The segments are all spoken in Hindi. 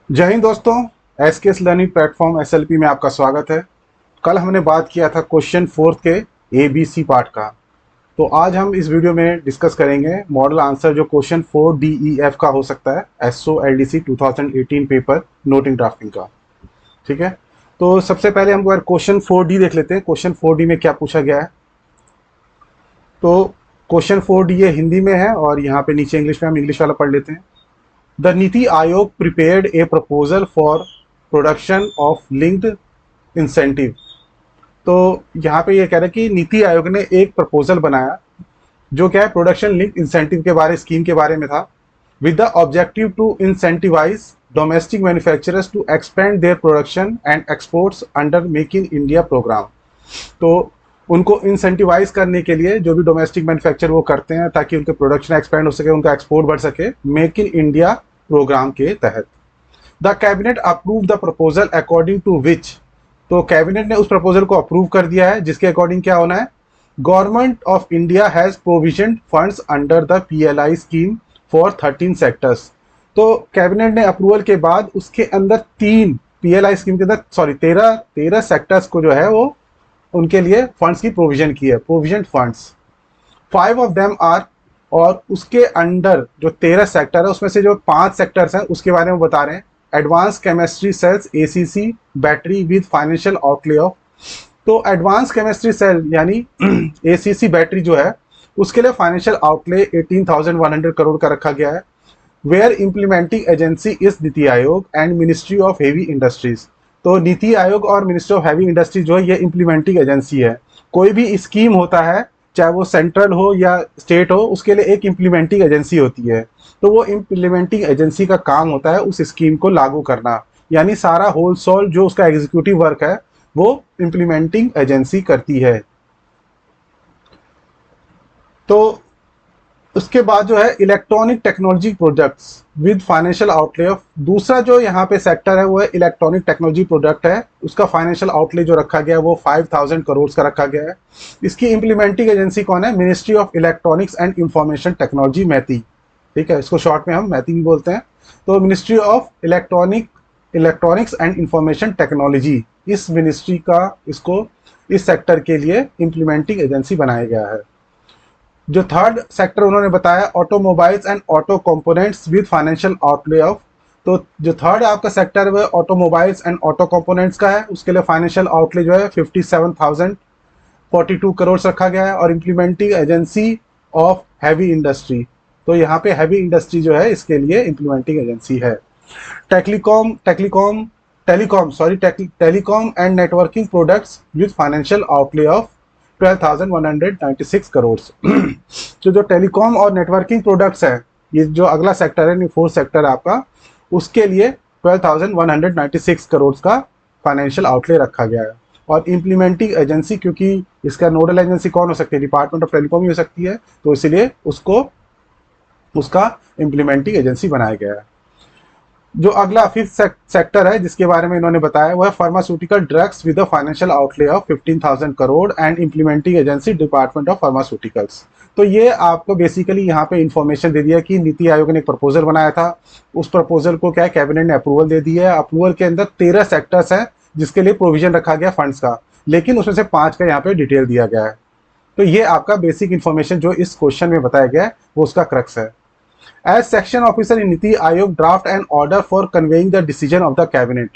जय हिंद दोस्तों। एसकेएस लर्निंग प्लेटफॉर्म एसएलपी में आपका स्वागत है। कल हमने बात किया था क्वेश्चन फोर्थ के एबीसी पार्ट का। तो आज हम इस वीडियो में डिस्कस करेंगे मॉडल आंसर जो क्वेश्चन 4 DEF का हो सकता है SO LDC 2018 paper noting drafting का। ठीक है, तो सबसे पहले हम क्वेश्चन 4D देख लेते हैं। क्वेश्चन 4D में क्या पूछा गया है। तो क्वेश्चन 4D ये हिंदी में है और यहाँ पे नीचे इंग्लिश में, हम इंग्लिश वाला पढ़ लेते हैं। The Niti Aayog prepared a proposal for production of linked incentive। तो यहाँ पे ये कह रहा है कि नीति आयोग ने एक प्रपोजल बनाया जो क्या है, प्रोडक्शन लिंक इंसेंटिव के बारे, स्कीम के बारे में था, with the objective to incentivise domestic manufacturers to expand their production and exports under make in India programme. तो उनको इंसेंटिवाइज करने के लिए जो भी डोमेस्टिक मैन्युफैक्चर वो करते हैं ताकि उनके प्रोडक्शन एक्सपेंड हो सके, उनका एक्सपोर्ट बढ़ सके, मेक इन इंडिया प्रोग्राम के तहत। The cabinet approve the proposal according to which. तो कैबिनेट ने उस प्रपोजल को अप्रूव कर दिया है जिसके अकॉर्डिंग क्या होना है, government of India has provision funds under the PLI scheme for 13 sectors. तो कैबिनेट ने अप्रूवल के बाद उसके अंदर तीन पीएलआई स्कीम के अंदर 13 सेक्टर्स को जो है वो उनके लिए फंड्स की प्रोविजन की है, provision funds. 5 of them are, और उसके अंडर जो 13 सेक्टर है उसमें से जो 5 सेक्टर्स हैं उसके बारे में बता रहे हैं। Advance chemistry cells ACC battery with financial outlay of. तो एडवांस केमिस्ट्री सेल यानी एसीसी बैटरी जो है उसके लिए फाइनेंशियल आउटले 18,100 करोड़ का रखा गया है। Where implementing agency is NITI Aayog and ministry of heavy industries. तो नीति आयोग और मिनिस्ट्री ऑफ हैवी इंडस्ट्री जो है ये इम्प्लीमेंटिंग एजेंसी है। कोई भी स्कीम होता है चाहे वो सेंट्रल हो या स्टेट हो, उसके लिए एक इम्प्लीमेंटिंग एजेंसी होती है। तो वो इम्प्लीमेंटिंग एजेंसी का काम होता है उस स्कीम को लागू करना, यानी सारा होल सोल जो उसका एग्जीक्यूटिव वर्क है वो इम्प्लीमेंटिंग एजेंसी करती है। तो उसके बाद जो है electronic technology products with financial outlay of. दूसरा जो यहाँ पे सेक्टर है वो है इलेक्ट्रॉनिक टेक्नोलॉजी प्रोडक्ट है, उसका फाइनेंशियल आउटले जो रखा गया है वो 5,000 करोड़ का रखा गया है। इसकी इम्प्लीमेंटिंग एजेंसी कौन है, ministry of electronics and information technology, MeitY. ठीक है, इसको शॉर्ट में हम मैती भी बोलते हैं। तो ministry of electronics and information technology, इस मिनिस्ट्री का इसको इस सेक्टर के लिए इम्प्लीमेंटिंग एजेंसी बनाया गया है। जो थर्ड सेक्टर उन्होंने बताया, automobiles and auto components with financial outlay of. तो जो थर्ड आपका सेक्टर है वो ऑटोमोबाइल्स एंड ऑटो कंपोनेंट्स का है, उसके लिए फाइनेंशियल आउटले जो है 57,042 करोड़ रखा गया है। और implementing agency of heavy industry, तो यहाँ पे हैवी इंडस्ट्री जो है इसके लिए इम्प्लीमेंटिंग एजेंसी है। Telecom and networking products with financial outlay of 12,196 crore. तो जो टेलीकॉम और नेटवर्किंग प्रोडक्ट्स है, ये जो अगला सेक्टर है, फोर्थ सेक्टर है आपका, उसके लिए 12,196 करोड़ का फाइनेंशियल आउटले रखा गया है। और इम्प्लीमेंटिंग एजेंसी, क्योंकि इसका नोडल एजेंसी कौन हो सकती है, डिपार्टमेंट ऑफ टेलीकॉम ही हो सकती है, तो इसीलिए उसको उसका इम्प्लीमेंटिंग एजेंसी बनाया गया है। जो अगला फिफ्थ सेक्टर है जिसके बारे में इन्होंने बताया वो है pharmaceutical drugs with financial outlay of 15,000 crore and implementing agency department of pharmaceuticals. तो ये आपको बेसिकली यहाँ पे इंफॉर्मेशन दे दिया कि नीति आयोग ने एक प्रपोजल बनाया था, उस प्रपोजल को क्या है कैबिनेट ने अप्रूवल दे दिया है। अप्रूवल के अंदर 13 सेक्टर्स हैं जिसके लिए प्रोविजन रखा गया फंड्स का, लेकिन उसमें से 5 का यहाँ पे डिटेल दिया गया है। तो ये आपका बेसिक इंफॉर्मेशन जो इस क्वेश्चन में बताया गया है वो उसका क्रक्स है। As section officer in NITI Aayog draft and order for conveying the decision of the cabinet.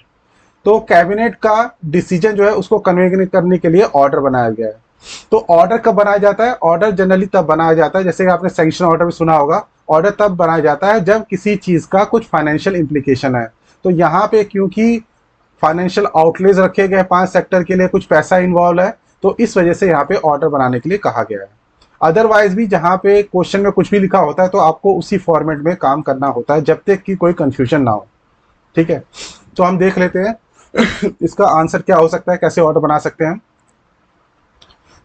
तो कैबिनेट का डिसीजन जो है उसको कन्वे करने के लिए ऑर्डर बनाया गया है। तो ऑर्डर कब बनाया जाता है, ऑर्डर जनरली तब बनाया जाता है, जैसे कि आपने सैंक्शन ऑर्डर भी सुना होगा, ऑर्डर तब बनाया जाता है जब किसी चीज का कुछ फाइनेंशियल इंप्लीकेशन है। तो यहाँ पे क्योंकि फाइनेंशियल आउटलेज रखे गए 5 सेक्टर के लिए, कुछ पैसा इन्वॉल्व है, तो इस वजह से यहाँ पे ऑर्डर बनाने के लिए कहा गया है। अदरवाइज भी जहाँ पे क्वेश्चन में कुछ भी लिखा होता है तो आपको उसी फॉर्मेट में काम करना होता है जब तक कि कोई कंफ्यूजन ना हो। ठीक है, तो हम देख लेते हैं इसका आंसर क्या हो सकता है, कैसे ऑर्डर बना सकते हैं।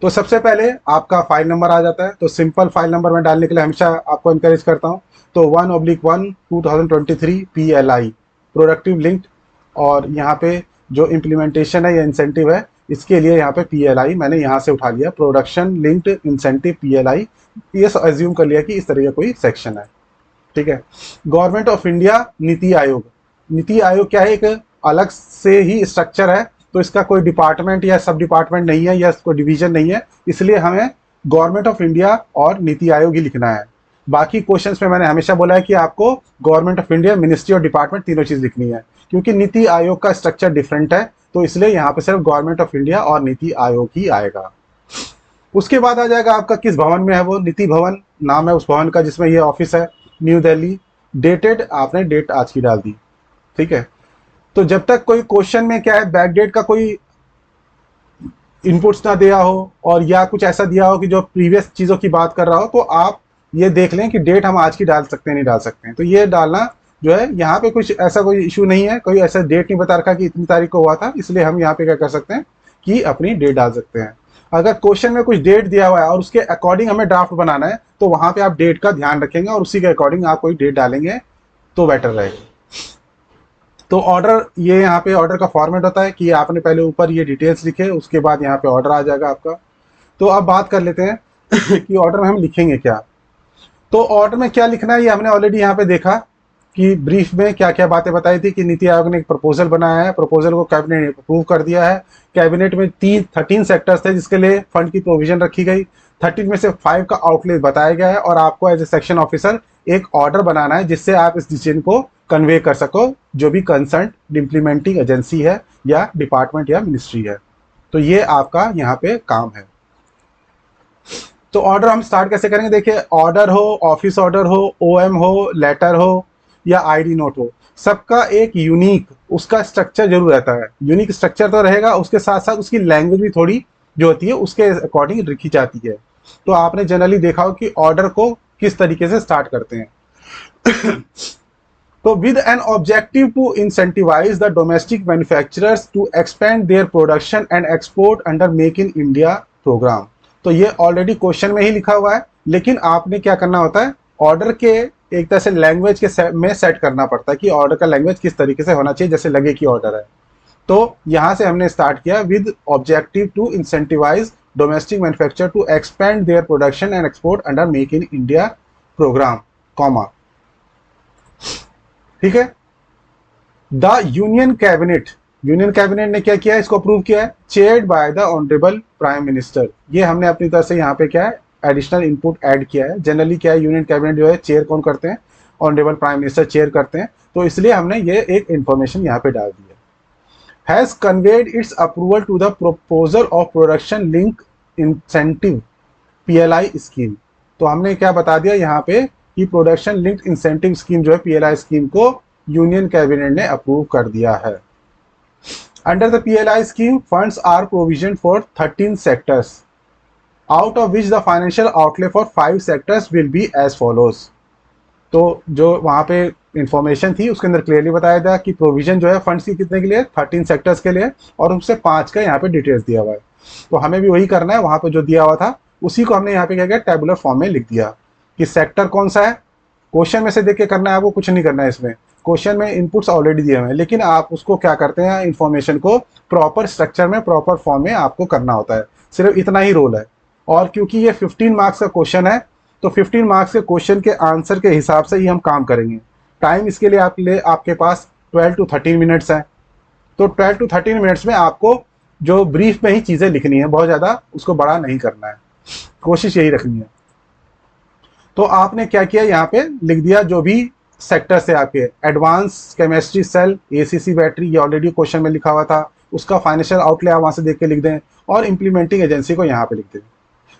तो सबसे पहले आपका फाइल नंबर आ जाता है, तो सिंपल फाइल नंबर में डालने के लिए हमेशा आपको इंकरेज करता हूँ। तो 1/1 2023 PLI प्रोडक्टिव लिंक्ड, और यहाँ पे जो इम्प्लीमेंटेशन है या इंसेंटिव है इसके लिए यहाँ पे PLI मैंने यहाँ से उठा लिया, प्रोडक्शन लिंक्ड इंसेंटिव PLI। ये एज्यूम कर लिया कि इस तरह का कोई सेक्शन है। ठीक है, government of India NITI Aayog, NITI Aayog क्या है, एक अलग से ही स्ट्रक्चर है, तो इसका कोई डिपार्टमेंट या सब डिपार्टमेंट नहीं है या कोई डिवीजन नहीं है, इसलिए हमें गवर्नमेंट ऑफ इंडिया और नीति आयोग ही लिखना है। बाकी क्वेश्चंस में मैंने हमेशा बोला है कि आपको गवर्नमेंट ऑफ इंडिया, मिनिस्ट्री और डिपार्टमेंट तीनों चीज लिखनी है, क्योंकि नीति आयोग का स्ट्रक्चर डिफरेंट है, तो इसलिए यहाँ पे सिर्फ गवर्नमेंट ऑफ इंडिया और नीति आयोग ही आएगा। उसके बाद आ जाएगा आपका किस भवन में है, वो नीति भवन नाम है उस भवन का जिसमें ये ऑफिस है, न्यू दिल्ली। डेटेड, आपने डेट आज की डाल दी, ठीक है। तो जब तक कोई क्वेश्चन में क्या है, बैकडेट का कोई इनपुट्स ना दिया हो और या कुछ ऐसा दिया हो कि जो प्रीवियस चीज़ों की बात कर रहा हो, तो आप ये देख लें कि डेट हम आज की डाल सकते हैं नहीं डाल सकते हैं। तो ये डालना जो है, यहाँ पे कुछ ऐसा कोई इशू नहीं है, कोई ऐसा डेट नहीं बता रखा कि इतनी तारीख को हुआ था, इसलिए हम यहाँ पे क्या कर सकते हैं कि अपनी डेट डाल सकते हैं। अगर क्वेश्चन में कुछ डेट दिया हुआ है और उसके अकॉर्डिंग हमें ड्राफ्ट बनाना है, तो वहाँ पे आप डेट का ध्यान रखेंगे और उसी के अकॉर्डिंग आप कोई डेट डालेंगे तो बेटर रहेगा। तो ऑर्डर, ये यहाँ पे ऑर्डर का फॉर्मेट होता है कि आपने पहले ऊपर ये डिटेल्स लिखे, उसके बाद यहाँ पे ऑर्डर आ जाएगा आपका। तो अब बात कर लेते हैं कि ऑर्डर में हम लिखेंगे क्या। तो ऑर्डर में क्या लिखना है ये हमने ऑलरेडी यहाँ पे देखा कि ब्रीफ में क्या क्या बातें बताई थी कि नीति आयोग ने एक प्रपोजल बनाया है, प्रपोजल को कैबिनेट ने अप्रूव कर दिया है। कैबिनेट में 13 सेक्टर्स थे जिसके लिए फंड की प्रोविजन रखी गई, 13 में से 5 का आउटले बताया गया है, और आपको एज ए सेक्शन ऑफिसर एक ऑर्डर बनाना है जिससे आप इस डिसीजन को कन्वे कर सको जो भी कंसर्न इम्प्लीमेंटिंग एजेंसी है या डिपार्टमेंट या मिनिस्ट्री है। तो ये आपका यहाँ पे काम है। तो ऑर्डर हम स्टार्ट कैसे करेंगे, देखिए, ऑर्डर हो, ऑफिस ऑर्डर हो, ओएम हो, लेटर हो या आईडी नोट हो, सबका एक यूनिक उसका स्ट्रक्चर जरूर रहता है। यूनिक स्ट्रक्चर तो रहेगा, उसके साथ साथ उसकी लैंग्वेज भी थोड़ी जो होती है उसके अकॉर्डिंग लिखी जाती है। तो आपने जनरली देखा हो कि ऑर्डर को किस तरीके से स्टार्ट करते हैं। तो with an objective to incentivise the domestic manufacturers to expand their production and export under make in India programme. तो ये ऑलरेडी क्वेश्चन में ही लिखा हुआ है, लेकिन आपने क्या करना होता है, ऑर्डर के एक तरह से लैंग्वेज के में सेट करना पड़ता है कि ऑर्डर का लैंग्वेज किस तरीके से होना चाहिए, जैसे लगे कि ऑर्डर है। तो यहाँ से हमने स्टार्ट किया with objective to incentivise domestic manufacture to expand their production and export under make in India programme, comma, ठीक है। द यूनियन कैबिनेट ने क्या किया, इसको अप्रूव किया है, chaired by the honourable prime minister. ये हमने अपनी तरफ से यहाँ पे क्या है, एडिशनल इनपुट ऐड किया है। जनरली क्या है, यूनियन कैबिनेट जो है चेयर कौन करते हैं, ऑनरेबल प्राइम मिनिस्टर चेयर करते हैं, तो इसलिए हमने ये एक इंफॉर्मेशन यहाँ पे डाल दी है। Has conveyed its approval to the proposal of production link incentive PLI scheme. तो हमने क्या बता दिया यहाँ पे कि प्रोडक्शन लिंक्ड इंसेंटिव स्कीम जो है पीएलआई स्कीम को यूनियन कैबिनेट ने अप्रूव कर दिया है। Under the PLI scheme funds are provision for 13 sectors out of which the financial outlay for 5 sectors will be as follows. तो जो वहाँ पे इंफॉर्मेशन थी उसके अंदर क्लियरली बताया था कि प्रोविजन जो है फंड्स की कितने के लिए, 13 सेक्टर्स के लिए, और उससे 5 का यहाँ पे डिटेल्स दिया हुआ है। तो हमें भी वही करना है, वहाँ पे जो दिया हुआ था उसी को हमने यहाँ पे क्या किया, टेबुलर फॉर्म में लिख दिया कि सेक्टर कौन सा है। क्वेश्चन में से देख के करना है, आपको कुछ नहीं करना है इसमें, क्वेश्चन में इनपुट्स ऑलरेडी दिए हुए हैं, लेकिन आप उसको क्या करते हैं, इन्फॉर्मेशन को प्रॉपर स्ट्रक्चर में, प्रॉपर फॉर्म में आपको करना होता है, सिर्फ इतना ही रोल है। और क्योंकि ये 15 मार्क्स का क्वेश्चन है, तो 15 मार्क्स के क्वेश्चन के आंसर के हिसाब से ही हम काम करेंगे। टाइम इसके लिए आपके पास 12 to 13 मिनट्स हैं। तो 12 to 13 मिनट्स में आपको जो ब्रीफ में ही चीज़ें लिखनी है, बहुत ज़्यादा उसको बड़ा नहीं करना है, कोशिश यही रखनी है। तो आपने क्या किया, यहाँ पे लिख दिया जो भी सेक्टर से आपके, advance chemistry cell, ACC battery, ये ऑलरेडी क्वेश्चन में लिखा हुआ था, उसका फाइनेंशियल आउटले आप वहाँ से देख के लिख दें, और इम्प्लीमेंटिंग एजेंसी को यहाँ पे लिख दें।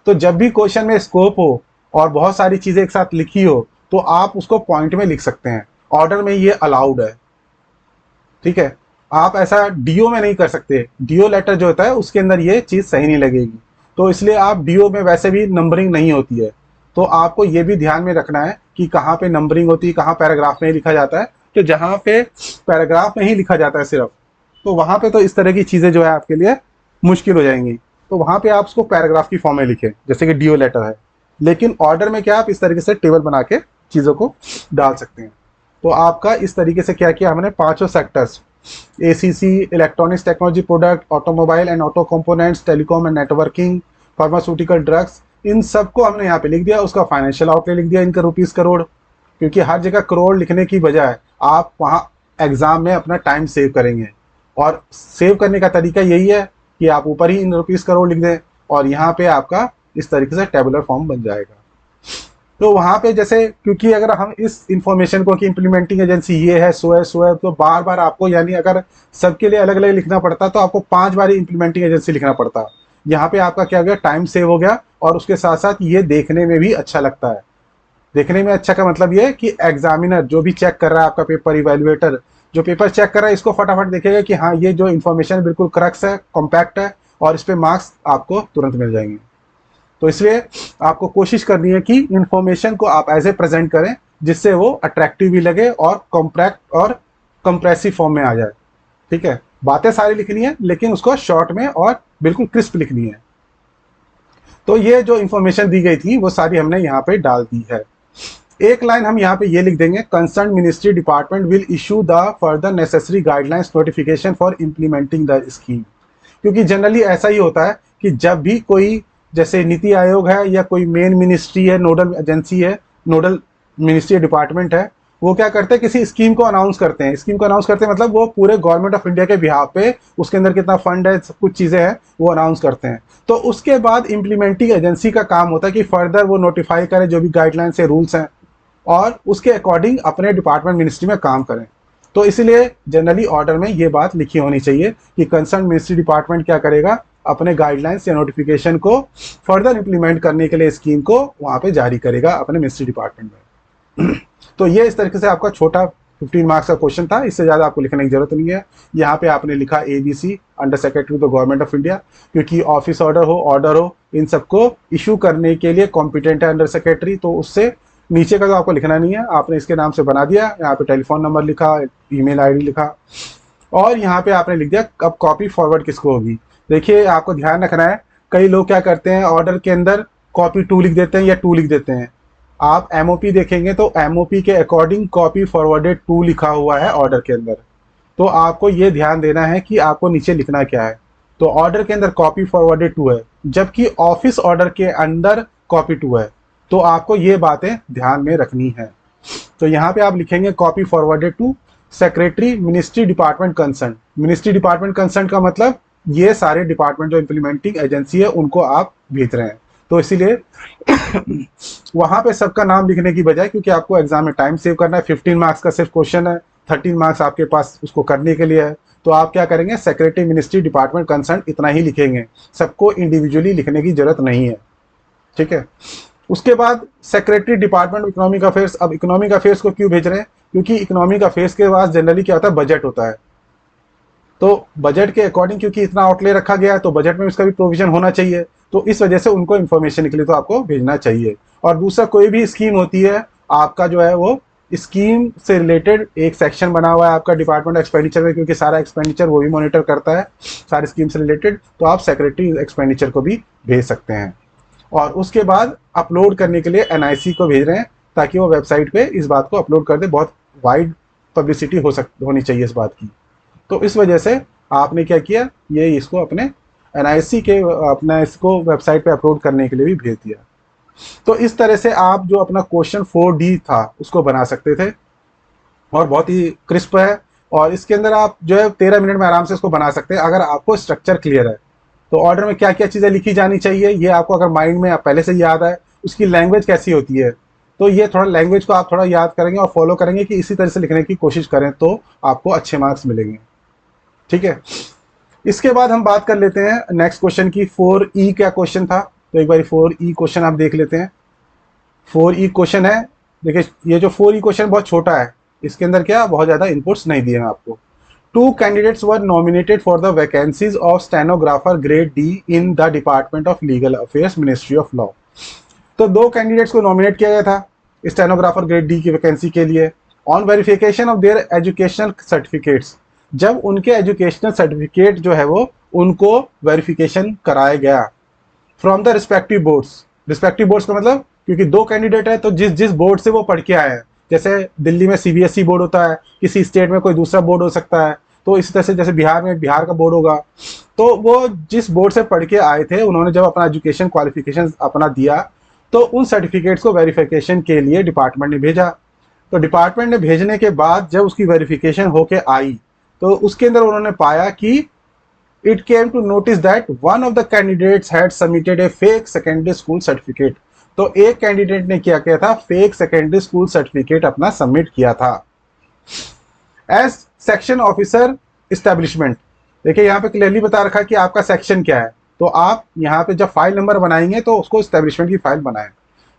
तो जब भी क्वेश्चन में स्कोप हो और बहुत सारी चीज़ें एक साथ लिखी हो, तो आप उसको पॉइंट में लिख सकते हैं। ऑर्डर में ये अलाउड है, ठीक है। आप ऐसा डीओ में नहीं कर सकते, डीओ लेटर जो होता है उसके अंदर ये चीज़ सही नहीं लगेगी, तो इसलिए आप डीओ में वैसे भी नंबरिंग नहीं होती है, तो आपको ये भी ध्यान में रखना है कि कहाँ पे नंबरिंग होती है, कहाँ पैराग्राफ में ही लिखा जाता है। तो जहाँ पे पैराग्राफ में ही लिखा जाता है सिर्फ, तो वहाँ पे तो इस तरह की चीज़ें जो है आपके लिए मुश्किल हो जाएंगी, तो वहाँ पे आप उसको पैराग्राफ की फॉर्म में लिखें, जैसे कि डीओ लेटर है। लेकिन ऑर्डर में क्या, आप इस तरीके से टेबल बना के चीज़ों को डाल सकते हैं। तो आपका इस तरीके से क्या किया हमने, 5 sectors, ACC, electronics technology product, automobile and auto components, telecom and networking, pharmaceutical drugs, इन सबको हमने यहाँ पे लिख दिया। उसका फाइनेंशियल आउटले लिख दिया इनका रुपीज़ करोड़, क्योंकि हर जगह करोड़ लिखने की बजाय आप वहाँ एग्ज़ाम में अपना टाइम सेव करेंगे। और सेव करने का तरीका यही है कि आप ऊपर ही इन रुपीज़ करोड़ लिख दें और यहाँ पे आपका इस तरीके से टेबुलर फॉर्म बन जाएगा। तो वहाँ पे जैसे, क्योंकि अगर हम इस इंफॉर्मेशन को कि इम्प्लीमेंटिंग एजेंसी ये है सो है, तो बार बार आपको, यानी अगर सबके लिए अलग अलग लिखना पड़ता तो आपको 5 बार इम्प्लीमेंटिंग एजेंसी लिखना पड़ता। यहाँ पे आपका क्या हो गया, टाइम सेव हो गया और उसके साथ साथ ये देखने में भी अच्छा लगता है। देखने में अच्छा का मतलब ये है कि एग्जामिनर जो भी चेक कर रहा है आपका पेपर, इवेल्युएटर जो पेपर चेक कर रहा है, इसको फटाफट देखेगा कि हाँ ये जो इन्फॉर्मेशन बिल्कुल करेक्ट है, कॉम्पैक्ट है और इस पर मार्क्स आपको तुरंत मिल जाएंगे। तो इसलिए आपको कोशिश करनी है कि इंफॉर्मेशन को आप ऐसे प्रेजेंट करें जिससे वो अट्रैक्टिव भी लगे और कॉम्पैक्ट और कंप्रेसिव फॉर्म में आ जाए। ठीक है, बातें सारी लिखनी है लेकिन उसको शॉर्ट में और बिल्कुल क्रिस्प लिखनी है। तो ये जो इंफॉर्मेशन दी गई थी वो सारी हमने यहाँ पे डाल दी है। एक लाइन हम यहाँ पे ये लिख देंगे, concern ministry department will issue the further necessary guidelines notification for implementing the scheme. क्योंकि जनरली ऐसा ही होता है कि जब भी कोई, जैसे नीति आयोग है या कोई मेन मिनिस्ट्री है, नोडल एजेंसी है, नोडल मिनिस्ट्री डिपार्टमेंट है, वो क्या करते हैं, किसी स्कीम को अनाउंस करते हैं। स्कीम को अनाउंस करते हैं मतलब वो पूरे गवर्नमेंट ऑफ इंडिया के बिहाफ पे उसके अंदर कितना फंड है, सब कुछ चीज़ें हैं, वो अनाउंस करते हैं। तो उसके बाद इम्प्लीमेंटिंग एजेंसी का काम होता है कि फर्दर वो नोटिफाई करे जो भी गाइडलाइंस है, रूल्स हैं, और उसके अकॉर्डिंग अपने डिपार्टमेंट मिनिस्ट्री में काम करें। तो इसलिए जनरली ऑर्डर में ये बात लिखी होनी चाहिए कि कंसर्न मिनिस्ट्री डिपार्टमेंट क्या करेगा, अपने गाइडलाइंस या नोटिफिकेशन को फर्दर इंप्लीमेंट करने के लिए स्कीम को वहाँ पे जारी करेगा अपने मिनिस्ट्री डिपार्टमेंट में। तो ये इस तरीके से आपका छोटा 15 मार्क्स का क्वेश्चन था, इससे ज़्यादा आपको लिखने की जरूरत नहीं है। यहाँ पे आपने लिखा ABC under secretary to the government of India, क्योंकि ऑफिस ऑर्डर हो इन सबको इशू करने के लिए कॉम्पिटेंट है अंडर सेक्रेटरी। तो उससे नीचे का तो आपको लिखना नहीं है, आपने इसके नाम से बना दिया, यहाँ पे टेलीफोन नंबर लिखा, ईमेल आईडी लिखा और यहाँ पे आपने लिख दिया अब कॉपी फॉरवर्ड किसको होगी। देखिए आपको ध्यान रखना है, कई लोग क्या करते हैं ऑर्डर के अंदर कॉपी 2 लिख देते हैं या 2 लिख देते हैं। आप MOP देखेंगे तो MOP के अकॉर्डिंग कॉपी फॉरवर्डेड 2 लिखा हुआ है ऑर्डर के अंदर। तो आपको ये ध्यान देना है कि आपको नीचे लिखना क्या है। तो ऑर्डर के अंदर कॉपी फॉरवर्डेड 2 है, जबकि ऑफिस ऑर्डर के अंदर कॉपी 2 है। तो आपको ये बातें ध्यान में रखनी है। तो यहाँ पे आप लिखेंगे copy forwarded to secretary ministry department concern. Ministry department concern का मतलब ये सारे डिपार्टमेंट जो इम्प्लीमेंटिंग एजेंसी है उनको आप भेज रहे हैं। तो इसीलिए वहाँ पे सबका नाम लिखने की बजाय, क्योंकि आपको एग्जाम में टाइम सेव करना है, 15 मार्क्स का सिर्फ क्वेश्चन है, 13 मार्क्स आपके पास उसको करने के लिए है, तो आप क्या करेंगे, सेक्रेटरी मिनिस्ट्री डिपार्टमेंट कंसर्न इतना ही लिखेंगे, सबको इंडिविजुअली लिखने की जरूरत नहीं है। ठीक है, उसके बाद secretary department of economic affairs. अब इकोनॉमिक अफेयर्स को क्यों भेज रहे हैं, क्योंकि इकोनॉमिक अफेयर्स के पास जनरली क्या होता है, बजट होता है। तो बजट के अकॉर्डिंग क्योंकि इतना आउटले रखा गया है तो बजट में इसका भी प्रोविजन होना चाहिए, तो इस वजह से उनको इन्फॉर्मेशन के लिए तो आपको भेजना चाहिए। और दूसरा, कोई भी स्कीम होती है आपका जो है वो स्कीम से रिलेटेड एक सेक्शन बना हुआ है आपका डिपार्टमेंट एक्सपेंडिचर में, क्योंकि सारा एक्सपेंडिचर वो भी मॉनिटर करता है सारी स्कीम से रिलेटेड। तो आप सेक्रेटरी एक्सपेंडिचर को भी भेज सकते हैं। और उसके बाद अपलोड करने के लिए NIC को भेज रहे हैं ताकि वो वेबसाइट पे इस बात को अपलोड कर दे। बहुत वाइड पब्लिसिटी होनी चाहिए इस बात की। तो इस वजह से आपने क्या किया, ये इसको अपने NIC के अपना इसको वेबसाइट पे अपलोड करने के लिए भी भेज दिया। तो इस तरह से आप जो अपना क्वेश्चन 4D था उसको बना सकते थे और बहुत ही क्रिस्प है। और इसके अंदर आप जो है 13 मिनट में आराम से इसको बना सकते हैं अगर आपको स्ट्रक्चर क्लियर है। तो ऑर्डर में क्या क्या चीज़ें लिखी जानी चाहिए ये आपको अगर माइंड में पहले से याद है, उसकी लैंग्वेज कैसी होती है, तो ये थोड़ा लैंग्वेज को आप थोड़ा याद करेंगे और फॉलो करेंगे कि इसी तरह से लिखने की कोशिश करें तो आपको अच्छे मार्क्स मिलेंगे। ठीक है, इसके बाद हम बात कर लेते हैं नेक्स्ट क्वेश्चन की। 4E क्या क्वेश्चन था, तो एक बार 4E क्वेश्चन आप देख लेते हैं। 4E क्वेश्चन है, देखिए ये जो 4E क्वेश्चन बहुत छोटा है, इसके अंदर क्या बहुत ज़्यादा इनपुट्स नहीं दिए हैं आपको। 2 candidates were nominated for the vacancies of stenographer grade D in the Department of Legal Affairs, Ministry of Law। तो 2 कैंडिडेट्स को नॉमिनेट किया गया था स्टेनोग्राफर ग्रेड D की वैकेंसी के लिए। On verification of their educational certificates, जब उनके एजुकेशनल सर्टिफिकेट जो है वो उनको वेरिफिकेशन कराया गया from the respective boards. Respective boards का मतलब, क्योंकि 2 कैंडिडेट है तो जिस जिस बोर्ड से वो पढ़ के आए हैं, जैसे दिल्ली में CBSE बोर्ड होता है, किसी स्टेट में कोई दूसरा बोर्ड हो सकता है, तो इसी तरह से जैसे बिहार में बिहार का बोर्ड होगा, तो वो जिस बोर्ड से पढ़ के आए थे उन्होंने जब अपना एजुकेशन क्वालिफिकेशन अपना दिया तो उन सर्टिफिकेट्स को वेरिफिकेशन के लिए डिपार्टमेंट ने भेजा। तो डिपार्टमेंट ने भेजने के बाद जब उसकी वेरिफिकेशन होके आई तो उसके अंदर उन्होंने पाया कि it came to notice that one of the candidates had submitted a fake secondary school certificate। तो एक कैंडिडेट ने क्या किया था, फेक सेकेंडरी स्कूल सर्टिफिकेट अपना सबमिट किया था। एज सेक्शन ऑफिसर इस्टेब्लिशमेंट, देखिए यहाँ पे क्लियरली बता रखा है कि आपका सेक्शन क्या है, तो आप यहाँ पे जब फाइल नंबर बनाएंगे तो उसको इस्टेब्लिशमेंट की फाइल बनाएं।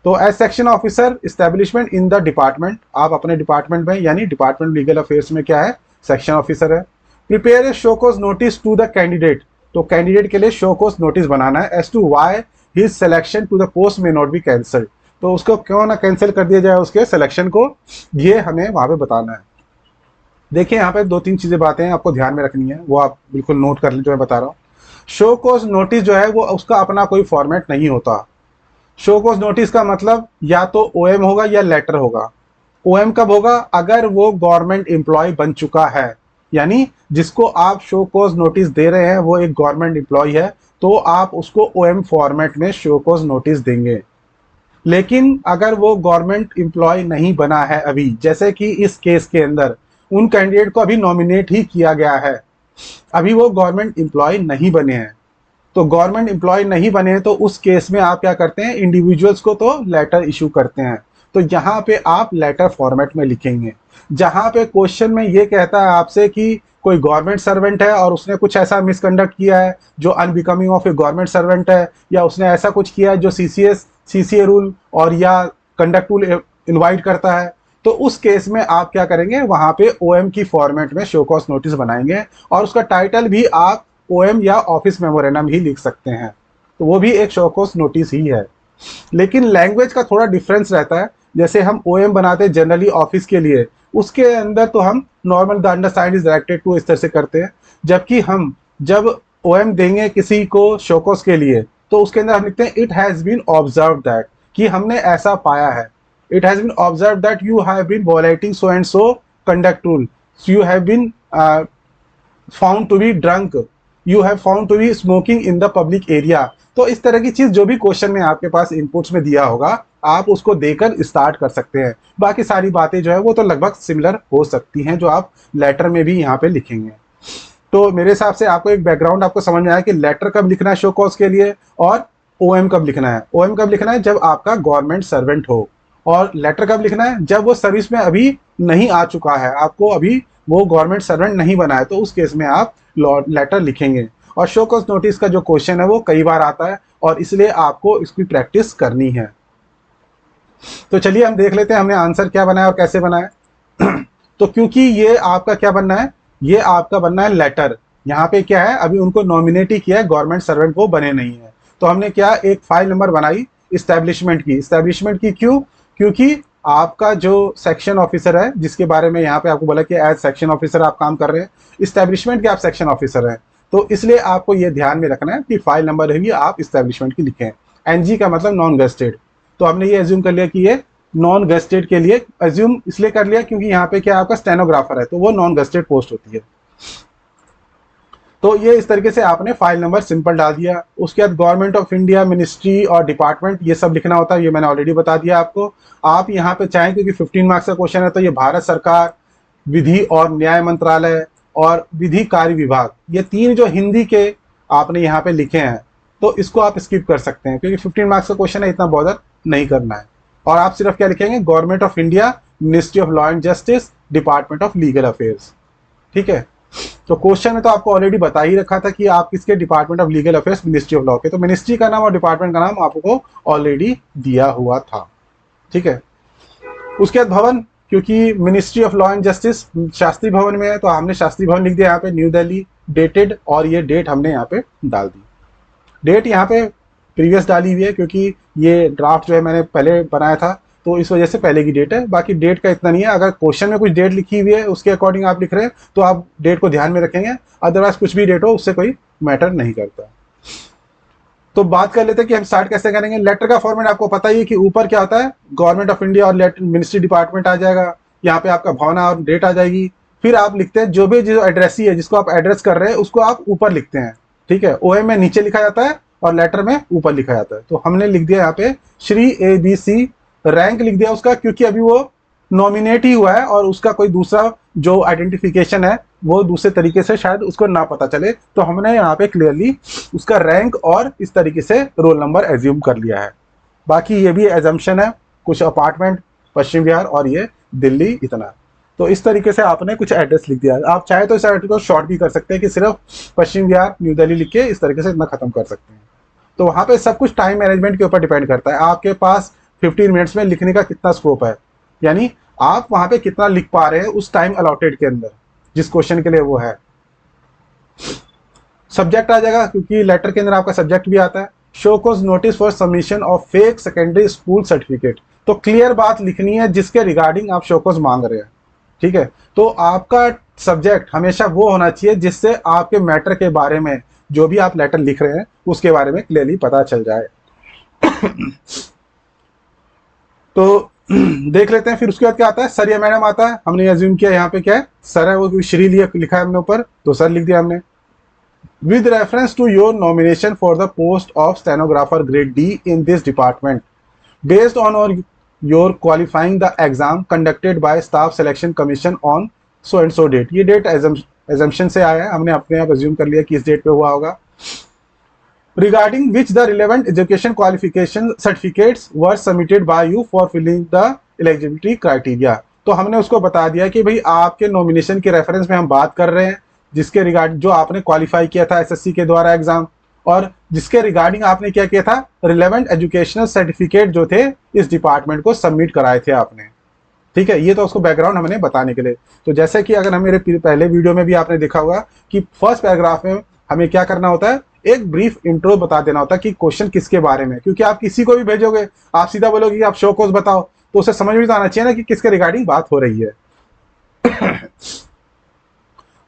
तो as section officer establishment in the department, आप अपने डिपार्टमेंट में यानी डिपार्टमेंट लीगल अफेयर्स में क्या है, सेक्शन ऑफिसर है। Prepare a show cause notice to the candidate, तो कैंडिडेट के लिए शो कोज नोटिस बनाना है as to why his selection to the post may not be cancelled, तो उसको क्यों ना कैंसिल कर दिया जाए उसके सिलेक्शन को, ये हमें वहां पे बताना है। देखिए यहाँ पे दो तीन चीजें बातें हैं आपको ध्यान में रखनी है, वो आप बिल्कुल नोट कर लें जो मैं बता रहा हूँ। शो कोज नोटिस जो है वो उसका अपना कोई फॉर्मेट नहीं होता। शो कोज नोटिस का मतलब या तो ओएम होगा या लेटर होगा। ओएम कब होगा, अगर वो गवर्नमेंट एम्प्लॉय बन चुका है, यानी जिसको आप शो कोज नोटिस दे रहे हैं वो एक गवर्नमेंट एम्प्लॉय है, तो आप उसको ओएम फॉर्मेट में शो कोज नोटिस देंगे। लेकिन अगर वो गवर्नमेंट एम्प्लॉय नहीं बना है अभी, जैसे कि इस केस के अंदर उन कैंडिडेट को अभी नॉमिनेट ही किया गया है, अभी वो गवर्नमेंट एम्प्लॉय नहीं बने हैं, तो गवर्नमेंट एम्प्लॉय नहीं बने हैं तो उस केस में आप क्या करते हैं, इंडिविजुअल्स को तो लेटर इशू करते हैं। तो यहाँ पे आप लेटर फॉर्मेट में लिखेंगे। जहाँ पे क्वेश्चन में ये कहता है आपसे कि कोई गवर्नमेंट सर्वेंट है और उसने कुछ ऐसा मिसकंडक्ट किया है जो unbecoming of A government servant है, या उसने ऐसा कुछ किया है जो सीसीए रूल और या कंडक्ट रूल इनवाइट करता है, तो उस केस में आप क्या करेंगे, वहां पे ओएम की फॉर्मेट में शो कॉज नोटिस बनाएंगे और उसका टाइटल भी आप ओएम या ऑफिस मेमोरेंडम ही लिख सकते हैं, तो वो भी एक शो कॉज नोटिस ही है। लेकिन लैंग्वेज का थोड़ा डिफरेंस रहता है। जैसे हम ओएम बनाते हैं जनरली ऑफिस के लिए, उसके अंदर तो हम normal the undersigned is directed to इस तरह से करते हैं, जबकि हम जब ओएम देंगे किसी को शो कॉज के लिए तो उसके अंदर हम लिखते हैं it has been observe that, कि हमने ऐसा पाया है। It has been observe that you have been violating so and so conduct rule, you have been found to be drunk, you have found to be smoking in the public area. तो इस तरह की चीज जो भी क्वेश्चन में आपके पास इनपुट्स में दिया होगा आप उसको देकर स्टार्ट कर सकते हैं। बाकी सारी बातें जो है वो तो लगभग सिमिलर हो सकती हैं जो आप लेटर में भी यहाँ पे लिखेंगे। तो मेरे हिसाब से आपको एक बैकग्राउंड आपको समझ में आया कि लेटर कब लिखना है शो कॉज के लिए और ओएम कब लिखना है। ओएम कब लिखना है, जब आपका गवर्नमेंट सर्वेंट हो, और लेटर कब लिखना है, जब वो सर्विस में अभी नहीं आ चुका है, आपको अभी वो गवर्नमेंट सर्वेंट नहीं बना है, तो उस केस में आप लेटर लिखेंगे। और शो कॉज नोटिस का जो क्वेश्चन है वो कई बार आता है और इसलिए आपको इसकी प्रैक्टिस करनी है। तो चलिए हम देख लेते हैं हमने आंसर क्या बनाया और कैसे बनाया। तो क्योंकि ये आपका क्या बनना है, ये आपका बनना है लेटर। यहाँ पे क्या है, अभी उनको नॉमिनेट ही किया है, गवर्नमेंट सर्वेंट वो बने नहीं है, तो हमने क्या एक फाइल नंबर बनाई इस्टेब्लिशमेंट की। इस्टेब्लिशमेंट की क्यों, क्योंकि आपका जो सेक्शन ऑफिसर है जिसके बारे में यहाँ पे आपको बोला कि एज सेक्शन ऑफिसर आप काम कर रहे हैं, इस्टेब्लिशमेंट के आप सेक्शन ऑफिसर हैं, तो इसलिए आपको ये ध्यान में रखना है कि फाइल नंबर है आप इस्टेब्लिशमेंट की लिखें। एनजी का मतलब नॉन गेस्टेड, तो हमने ये एज्यूम कर लिया कि ये नॉन गेस्टेड के लिए एज्यूम इसलिए कर लिया क्योंकि यहाँ पे क्या आपका स्टेनोग्राफर है, तो वो नॉन गेस्टेड पोस्ट होती है। तो ये इस तरीके से आपने फाइल नंबर सिंपल डाल दिया। उसके बाद गवर्नमेंट ऑफ इंडिया, मिनिस्ट्री और डिपार्टमेंट ये सब लिखना होता है, ये मैंने ऑलरेडी बता दिया आपको। आप यहाँ पे चाहें क्योंकि 15 मार्क्स का क्वेश्चन है, तो ये भारत सरकार, विधि और न्याय मंत्रालय और विधि कार्य विभाग, ये तीन जो हिंदी के आपने यहाँ पे लिखे हैं, तो इसको आप स्किप कर सकते हैं क्योंकि 15 मार्क्स का क्वेश्चन है, इतना बॉदर नहीं करना है। और आप सिर्फ क्या लिखेंगे, government of India, ministry of law and justice, department of legal affairs. ठीक है, तो क्वेश्चन में तो आपको ऑलरेडी बता ही रखा था कि आप किसके, department of legal affairs, ministry of law के, तो मिनिस्ट्री का नाम और डिपार्टमेंट का नाम आपको ऑलरेडी दिया हुआ था। ठीक है, उसके बाद भवन, क्योंकि ministry of law and justice Shastri भवन में है, तो हमने शास्त्री भवन लिख दिया यहाँ पे, न्यू दिल्ली, डेटेड, और ये डेट हमने यहाँ पे डाल दी। डेट यहाँ पे प्रीवियस डाली हुई है क्योंकि ये ड्राफ्ट जो है मैंने पहले बनाया था, तो इस वजह से पहले की डेट है। बाकी डेट का इतना नहीं है, अगर क्वेश्चन में कुछ डेट लिखी हुई है उसके अकॉर्डिंग आप लिख रहे हैं तो आप डेट को ध्यान में रखेंगे, अदरवाइज कुछ भी डेट हो उससे कोई मैटर नहीं करता। तो बात कर लेते हैं कि हम स्टार्ट कैसे करेंगे। लेटर का फॉर्मेट आपको पता ही है कि ऊपर क्या होता है, गवर्नमेंट ऑफ इंडिया और मिनिस्ट्री डिपार्टमेंट आ जाएगा, यहाँ पे आपका भावना और डेट आ जाएगी। फिर आप लिखते हैं जो भी जो एड्रेसी है जिसको आप एड्रेस कर रहे हैं उसको आप ऊपर लिखते हैं। ठीक है, ओएम में नीचे लिखा जाता है और लेटर में ऊपर लिखा जाता है। तो हमने लिख दिया यहाँ पे श्री ABC, रैंक लिख दिया उसका क्योंकि अभी वो नॉमिनेट ही हुआ है और उसका कोई दूसरा जो आइडेंटिफिकेशन है वो दूसरे तरीके से शायद उसको ना पता चले, तो हमने यहाँ पे क्लियरली उसका रैंक और इस तरीके से रोल नंबर एज्यूम कर लिया है। बाकी ये भी एजम्पशन है, कुछ अपार्टमेंट पश्चिम विहार और ये दिल्ली इतना। तो इस तरीके से आपने कुछ एड्रेस लिख दिया। आप चाहे तो इस एड्रेस को शॉर्ट भी कर सकते हैं कि सिर्फ पश्चिम विहार न्यू दिल्ली लिख के इस तरीके से इतना खत्म कर सकते हैं। तो वहाँ पे सब कुछ टाइम मैनेजमेंट के ऊपर डिपेंड करता है, आपके पास 15 मिनट्स में लिखने का कितना स्कोप है, यानी आप वहाँ पे कितना लिख पा रहे हैं उस टाइम अलॉटेड के अंदर जिस क्वेश्चन के लिए वो है। सब्जेक्ट आ जाएगा, क्योंकि लेटर के अंदर आपका सब्जेक्ट भी आता है। Show cause notice for submission of fake secondary school certificate, तो क्लियर बात लिखनी है जिसके रिगार्डिंग आप शो कोज मांग रहे हैं, ठीक है। तो आपका सब्जेक्ट हमेशा वो होना चाहिए जिससे आपके मैटर के बारे में जो भी आप लेटर लिख रहे हैं उसके बारे में क्लियरली पता चल जाए। तो देख लेते हैं फिर उसके बाद क्या आता है। सर या मैडम आता है, हमने एज्यूम किया यहाँ पे क्या है, सर है, वो श्री लिखा है हमने ऊपर, तो सर लिख दिया हमने। With reference to your nomination for the post of stenographer grade D in this department, based on your qualifying the exam conducted by Staff Selection Commission on so and so date, ये डेट assumption से आया है, हमने अपने आप assume कर लिया कि इस डेट पे हुआ होगा। Regarding which the relevant education qualification certificates were submitted by you for filling the eligibility criteria, तो हमने उसको बता दिया कि भाई आपके नॉमिनेशन के रेफरेंस में हम बात कर रहे हैं जिसके रिगार्ड जो आपने क्वालिफाई किया था एसएससी के द्वारा एग्जाम, और जिसके रिगार्डिंग आपने क्या किया था, रिलेवेंट एजुकेशनल सर्टिफिकेट जो थे इस डिपार्टमेंट को सबमिट कराए थे आपने, ठीक है। ये तो उसको बैकग्राउंड हमने बताने के लिए। तो जैसे कि अगर हम मेरे पहले वीडियो में भी आपने देखा होगा कि फर्स्ट पैराग्राफ में हमें क्या करना होता है, एक ब्रीफ इंट्रो बता देना होता है कि क्वेश्चन किसके बारे में, क्योंकि आप किसी को भी भेजोगे आप सीधा बोलोगे कि आप शो कोर्स बताओ, तो उसे समझ में तो आना चाहिए ना कि किसके रिगार्डिंग बात हो रही है।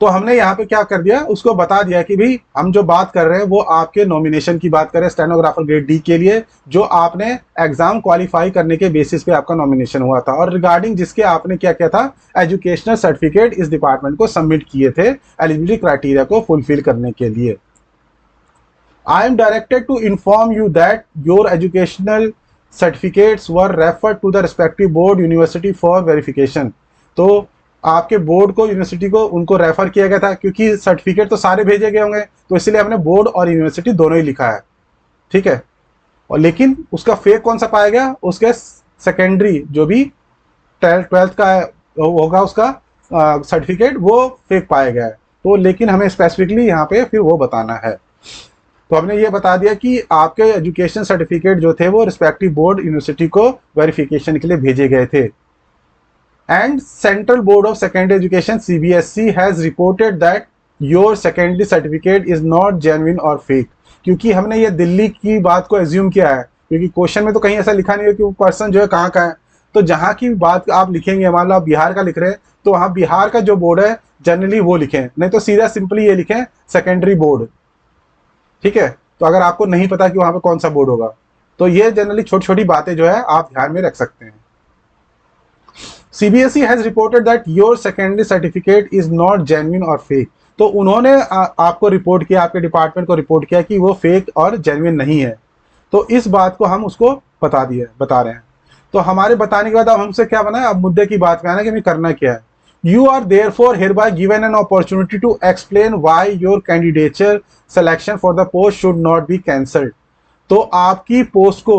तो हमने यहाँ पे क्या कर दिया, उसको बता दिया कि भाई हम जो बात कर रहे हैं वो आपके नॉमिनेशन की बात कर रहे हैं स्टेनोग्राफर ग्रेड डी के लिए, जो आपने एग्जाम क्वालिफाई करने के बेसिस पे आपका नॉमिनेशन हुआ था और रिगार्डिंग जिसके आपने क्या किया था, एजुकेशनल सर्टिफिकेट इस डिपार्टमेंट को सबमिट किए थे एलिजिबिलिटी क्राइटेरिया को फुलफिल करने के लिए। I am directed to inform you that your educational certificates were referred to the respective board university for verification, तो आपके बोर्ड को यूनिवर्सिटी को उनको रेफर किया गया था, क्योंकि सर्टिफिकेट तो सारे भेजे गए होंगे तो इसलिए हमने बोर्ड और यूनिवर्सिटी दोनों ही लिखा है, ठीक है। और लेकिन उसका फेक कौन सा पाया गया, उसके सेकेंडरी जो भी 12th का होगा उसका सर्टिफिकेट वो फेक पाया गया है, तो लेकिन हमें स्पेसिफिकली यहाँ पे फिर वो बताना है। तो हमने ये बता दिया कि आपके एजुकेशन सर्टिफिकेट जो थे वो रिस्पेक्टिव बोर्ड यूनिवर्सिटी को वेरिफिकेशन के लिए भेजे गए थे। And central board of secondary education CBSE has reported that your secondary certificate is not genuine और फेक, क्योंकि हमने ये दिल्ली की बात को एज्यूम किया है, क्योंकि क्वेश्चन में तो कहीं ऐसा लिखा नहीं है कि वो पर्सन जो है कहाँ का है। तो जहाँ की बात आप लिखेंगे, मान लो आप बिहार का लिख रहे हैं तो वहाँ बिहार का जो बोर्ड है जनरली वो लिखें, नहीं तो सीधा सिंपली ये लिखें सेकेंडरी बोर्ड, ठीक है। तो अगर आपको नहीं पता कि वहां पे कौन सा बोर्ड होगा, तो ये जनरली छोटी छोटी बातें जो है आप ध्यान में रख सकते हैं। CBSE has reported that your secondary certificate is not genuine और फेक, तो उन्होंने आपको रिपोर्ट किया, आपके डिपार्टमेंट को रिपोर्ट किया कि वो फेक और जेन्युइन नहीं है। तो इस बात को हम उसको बता रहे हैं। तो हमारे बताने के बाद अब हमसे क्या बना है, अब मुद्दे की बात में आना कि हमें करना क्या है। You are therefore hereby given an opportunity to explain why your candidature selection for the post should not be cancelled, तो आपकी पोस्ट को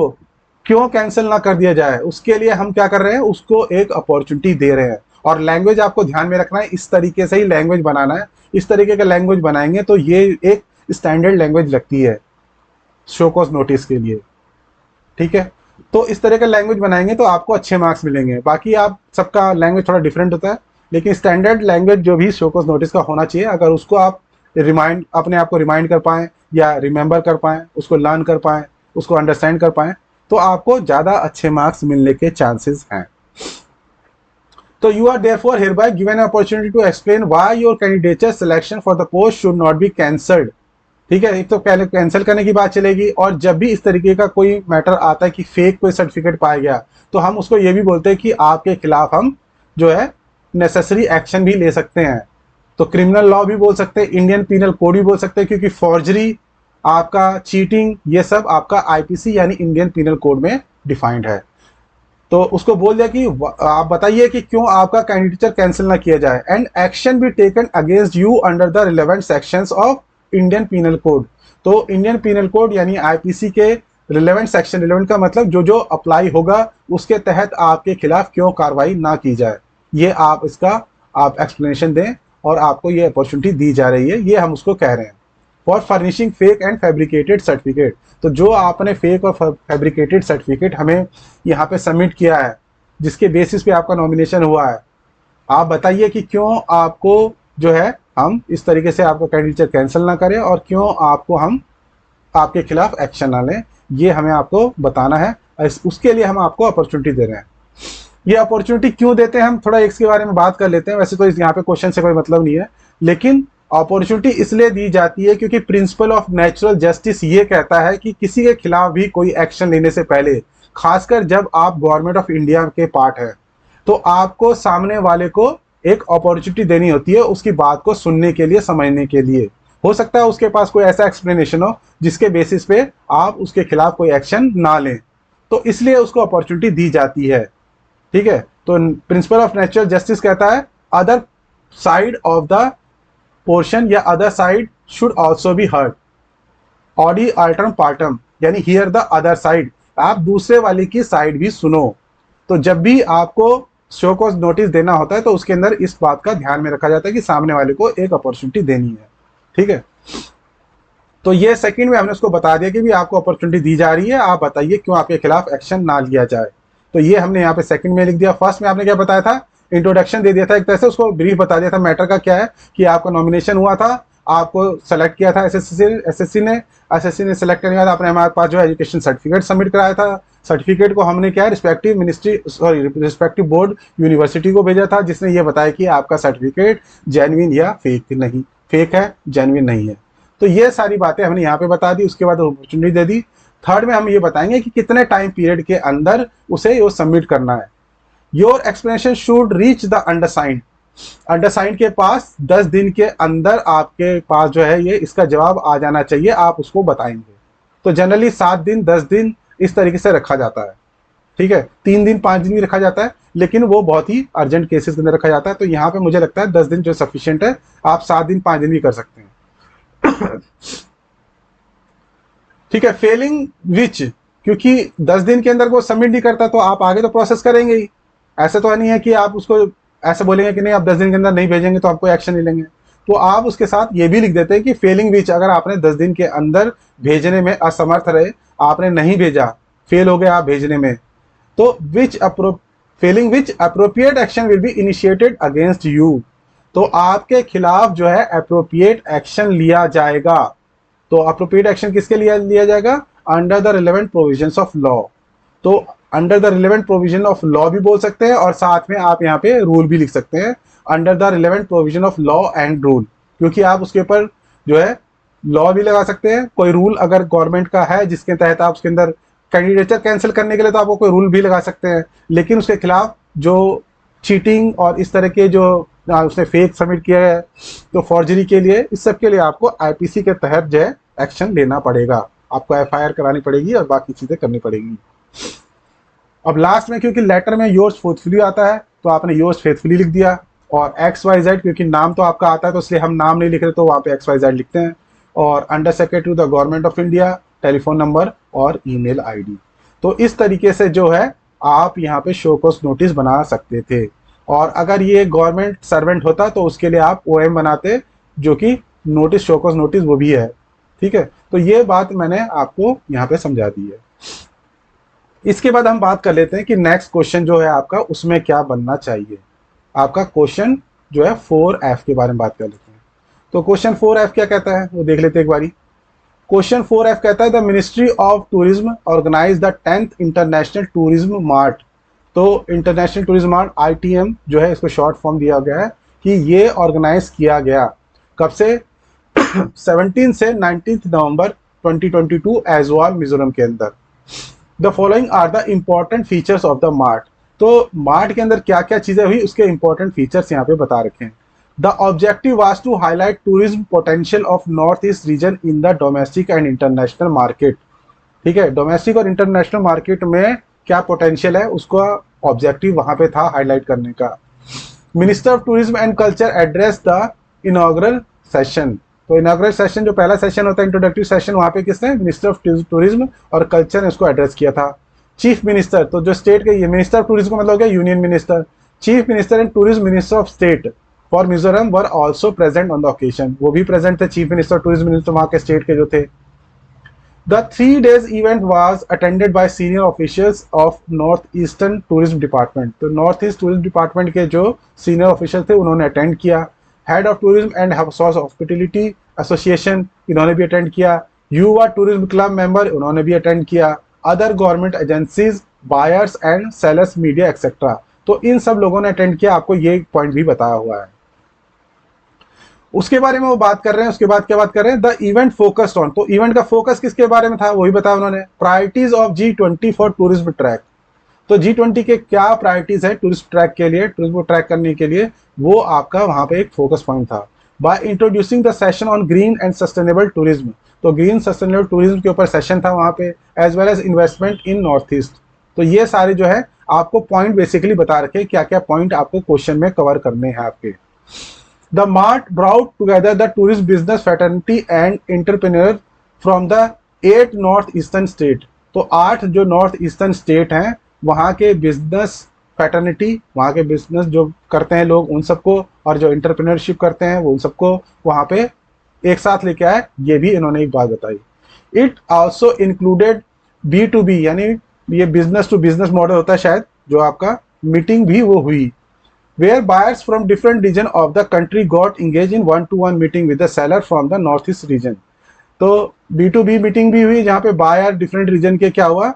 क्यों कैंसिल ना कर दिया जाए उसके लिए हम क्या कर रहे हैं, उसको एक अपॉर्चुनिटी दे रहे हैं। और लैंग्वेज आपको ध्यान में रखना है, इस तरीके से ही लैंग्वेज बनाना है। इस तरीके का लैंग्वेज बनाएंगे तो ये एक स्टैंडर्ड लैंग्वेज लगती है शो कॉज नोटिस के लिए, ठीक है। तो इस तरह का लैंग्वेज बनाएंगे तो आपको अच्छे मार्क्स मिलेंगे। बाकी आप सबका लैंग्वेज थोड़ा डिफरेंट होता है, लेकिन स्टैंडर्ड लैंग्वेज जो भी शो कॉज नोटिस का होना चाहिए, अगर उसको आप अपने आप को रिमाइंड कर पाएँ या रिमेंबर कर पाएँ, उसको लर्न कर पाएँ, उसको अंडरस्टैंड कर पाएँ, तो आपको ज़्यादा अच्छे मार्क्स मिलने के चांसेस हैं। तो you are therefore hereby given an opportunity to explain why your candidature selection for the post should not be cancelled, ठीक है। एक तो पहले कैंसिल करने की बात चलेगी, और जब भी इस तरीके का कोई मैटर आता है कि फेक कोई सर्टिफिकेट पाया गया, तो हम उसको ये भी बोलते हैं कि आपके खिलाफ हम जो है नेसेसरी एक्शन भी ले सकते हैं। तो क्रिमिनल लॉ भी बोल सकते हैं, इंडियन पीनल कोड भी बोल सकते हैं, क्योंकि फॉर्जरी, आपका चीटिंग, ये सब आपका आईपीसी यानी इंडियन पीनल कोड में डिफाइंड है। तो उसको बोल दिया कि आप बताइए कि क्यों आपका कैंडिडेचर कैंसिल ना किया जाए, and action be taken against you under the relevant sections of Indian penal code. तो इंडियन पीनल कोड यानी आईपीसी के रिलेवेंट सेक्शन, रिलेवेंट का मतलब जो जो अप्लाई होगा उसके तहत आपके खिलाफ क्यों कार्रवाई ना की जाए, ये आप इसका आप एक्सप्लेनेशन दें और आपको ये अपॉर्चुनिटी दी जा रही है, ये हम उसको कह रहे हैं। For furnishing fake and fabricated certificate, तो जो आपने फेक और फैब्रिकेटेड सर्टिफिकेट हमें यहाँ पे सबमिट किया है जिसके बेसिस पे आपका नॉमिनेशन हुआ है, आप बताइए कि क्यों आपको जो है हम इस तरीके से आपका कैंडिडेचर कैंसिल ना करें और क्यों आपको हम आपके खिलाफ एक्शन ना लें, ये हमें आपको बताना है। उसके लिए हम आपको अपॉर्चुनिटी दे रहे हैं। ये अपॉर्चुनिटी क्यों देते हैं हम थोड़ा इसके बारे में बात कर लेते हैं। वैसे तो यहाँ पे क्वेश्चन से कोई मतलब नहीं है, लेकिन अपॉर्चुनिटी इसलिए दी जाती है क्योंकि प्रिंसिपल ऑफ नेचुरल जस्टिस ये कहता है कि किसी के खिलाफ भी कोई एक्शन लेने से पहले, खासकर जब आप गवर्नमेंट ऑफ इंडिया के पार्ट है, तो आपको सामने वाले को एक अपॉर्चुनिटी देनी होती है उसकी बात को सुनने के लिए, समझने के लिए। हो सकता है उसके पास कोई ऐसा एक्सप्लेनेशन हो जिसके बेसिस पे आप उसके खिलाफ कोई एक्शन ना लें, तो इसलिए उसको अपॉर्चुनिटी दी जाती है। ठीक है, तो प्रिंसिपल ऑफ नेचुरल जस्टिस कहता है other side of the portion या other side should also be heard, audi alteram partem, यानी हियर द अदर साइड, आप दूसरे वाले की साइड भी सुनो। तो जब भी आपको शो कॉज नोटिस देना होता है तो उसके अंदर इस बात का ध्यान में रखा जाता है कि सामने वाले को एक अपॉर्चुनिटी देनी है। ठीक है, तो ये सेकंड में हमने उसको बता दिया कि भी आपको अपॉर्चुनिटी दी जा रही है, आप बताइए क्यों आपके खिलाफ एक्शन ना लिया जाए। तो ये हमने यहाँ पे सेकंड में लिख दिया। फर्स्ट में आपने क्या बताया था, इंट्रोडक्शन दे दिया था, एक तरह से उसको ब्रीफ बता दिया था मैटर का क्या है, कि आपका नॉमिनेशन हुआ था, आपको सेलेक्ट किया था एसएससी ने सेलेक्ट करने के बाद आपने हमारे पास जो एजुकेशन सर्टिफिकेट सबमिट कराया था। सर्टिफिकेट को हमने क्या है respective ministry respective board university को भेजा था, जिसने ये बताया कि आपका सर्टिफिकेट जेन्युइन या फेक है, जेन्युइन नहीं है। तो ये सारी बातें हमने यहाँ पे बता दी, उसके बाद अपॉर्चुनिटी दे दी। थर्ड में हम ये बताएंगे कि कितने टाइम पीरियड के अंदर उसे वो सबमिट करना है। Your explanation should reach the undersigned, undersigned के पास 10 दिन के अंदर आपके पास जो है ये इसका जवाब आ जाना चाहिए, आप उसको बताएंगे। तो जनरली 7 दिन 10 दिन इस तरीके से रखा जाता है। ठीक है, 3 दिन 5 दिन भी रखा जाता है, लेकिन वो बहुत ही अर्जेंट केसेस के अंदर रखा जाता है। तो यहाँ पे मुझे लगता है 10 दिन जो सफिशियंट है, आप 7 दिन 5 दिन भी कर सकते हैं। ठीक है, फेलिंग विच, क्योंकि 10 दिन के अंदर वो सबमिट नहीं करता तो आप आगे तो प्रोसेस करेंगे ही। ऐसा तो नहीं है कि आप उसको ऐसे बोलेंगे कि नहीं आप 10 दिन के अंदर नहीं भेजेंगे तो आपको एक्शन नहीं लेंगे। तो आप उसके साथ ये भी लिख देते हैं कि फेलिंग विच, अगर आपने 10 दिन के अंदर भेजने में असमर्थ रहे, आपने नहीं भेजा, फेल हो गए आप भेजने में, तो Fehling which appropriate action will be initiated against you, तो आपके खिलाफ जो है अप्रोप्रिएट एक्शन लिया जाएगा। तो अप्रोप्रिएट एक्शन किसके लिए लिया जाएगा, under the relevant provisions of law. तो under the relevant provision of law भी बोल सकते हैं और साथ में आप यहाँ पे रूल भी लिख सकते हैं, under the relevant provision of law and rule, क्योंकि आप उसके ऊपर जो है लॉ भी लगा सकते हैं। कोई रूल अगर गवर्नमेंट का है जिसके तहत आप उसके अंदर कैंडिडेचर कैंसिल करने के लिए तो आपको कोई रूल भी लगा सकते हैं, लेकिन उसके खिलाफ जो चीटिंग और इस तरह के जो उसने फेक सबमिट किया है तो फॉर्जरी के लिए, इस सब के लिए आपको आईपीसी के तहत जो है एक्शन लेना पड़ेगा, आपको एफआईआर करानी पड़ेगी और बाकी चीजें करनी पड़ेगी। अब लास्ट में क्योंकि लेटर में योर्स फेथफुली आता है तो आपने योर्स फेथफुली लिख दिया, और XYZ क्योंकि नाम तो आपका आता है तो इसलिए हम नाम नहीं लिख रहे तो वहाँ पे XYZ लिखते हैं, और under secretary to the government of India, telephone number और ईमेल आईडी। तो इस तरीके से जो है आप यहाँ पे शो कॉज नोटिस बना सकते थे, और अगर ये गवर्नमेंट सर्वेंट होता तो उसके लिए आप OM बनाते, जो कि नोटिस शो कॉज नोटिस वो भी है। ठीक है, तो ये बात मैंने आपको यहाँ पे समझा दी है। इसके बाद हम बात कर लेते हैं कि नेक्स्ट क्वेश्चन जो है आपका उसमें क्या बनना चाहिए। आपका क्वेश्चन जो है 4F के बारे में बात कर लेते हैं। तो क्वेश्चन 4F क्या कहता है वो देख लेते हैं एक बारी। क्वेश्चन 4F कहता है the ministry of tourism organise the 10th international tourism mart. तो इंटरनेशनल टूरिज्म मार्ट ITM जो है इसको शॉर्ट फॉर्म दिया गया है कि ये ऑर्गेनाइज किया गया कब से 17 से 19 नवंबर 2022 एजवाल मिजोरम के अंदर। The following are the important features of the mart. तो मार्ट के अंदर क्या क्या चीजें हुई उसके इंपॉर्टेंट फीचर्स यहाँ पे बता रखे हैं। The objective was to highlight tourism potential of north east region in the domestic and international market. ठीक है, डोमेस्टिक और इंटरनेशनल मार्केट में क्या पोटेंशियल है, उसका ऑब्जेक्टिव वहाँ पे था हाईलाइट करने का। Minister of tourism and culture address the inaugural session. तो इनॉग्रल सेशन जो पहला सेशन होता है, इंट्रोडक्टरी सेशन, वहाँ पे किसने, मिनिस्टर ऑफ टूरिज्म और कल्चर ने उसको एड्रेस किया था। चीफ मिनिस्टर, तो जो स्टेट के, ये मिनिस्टर ऑफ टूरिज्म का मतलब हो गया union minister. Chief minister and tourism minister of state for Mizoram were also present on the occasion. वो भी प्रेजेंट थे, चीफ मिनिस्टर टूरिज्म मिनिस्टर वहाँ के स्टेट के जो थे। The 3 days event was attended by senior officials of Northeastern Tourism Department। तो नॉर्थ ईस्ट टूरिज्म डिपार्टमेंट के जो सीनियर ऑफिशियल थे उन्होंने अटेंड किया। Head of tourism and house hospitality association, इन्होंने भी अटेंड किया। युवा टूरिज्म क्लब मेंबर, उन्होंने भी अटेंड किया। Other government agencies, buyers and sellers, media etcetera, तो इन सब लोगों ने अटेंड किया। आपको ये पॉइंट भी बताया हुआ है। उसके बारे में वो बात कर रहे हैं। उसके बाद क्या बात कर रहे हैं, द इवेंट फोकस्ड ऑन, तो इवेंट का फोकस किसके बारे में था वही बताया उन्होंने। Priorities of G20 for tourism track. तो G20 के क्या प्रायोरिटीज है टूरिस्ट ट्रैक के लिए, टूरिज्म को ट्रैक करने के लिए, वो आपका वहां पे एक फोकस पॉइंट था। By introducing the session on green and sustainable tourism, तो ग्रीन सस्टेनेबल टूरिज्म के ऊपर सेशन था वहां पे, as well as investment in north east. तो ये सारे जो है आपको पॉइंट बेसिकली बता रखे, क्या क्या पॉइंट आपको क्वेश्चन में कवर करने हैं आपके। The mart brought together the tourist business fraternity and entrepreneur from the 8 northeastern state। तो 8 जो नॉर्थ ईस्टर्न स्टेट हैं वहाँ के बिजनेस फैटर्निटी, वहाँ के बिजनेस जो करते हैं लोग उन सबको, और जो एंटरप्रेन्योरशिप करते हैं वो उन सबको वहाँ पे एक साथ लेके आए। ये भी इन्होंने एक बात बताई। इट आल्सो इंक्लूडेड B2B, यानी ये बिजनेस टू बिजनेस मॉडल होता है शायद, जो आपका मीटिंग भी वो हुई, where buyers from different region of the country got engaged in one-to-one meeting with the seller from the northeast region। तो B2B मीटिंग भी हुई जहाँ पे बायर डिफरेंट रीजन के क्या हुआ,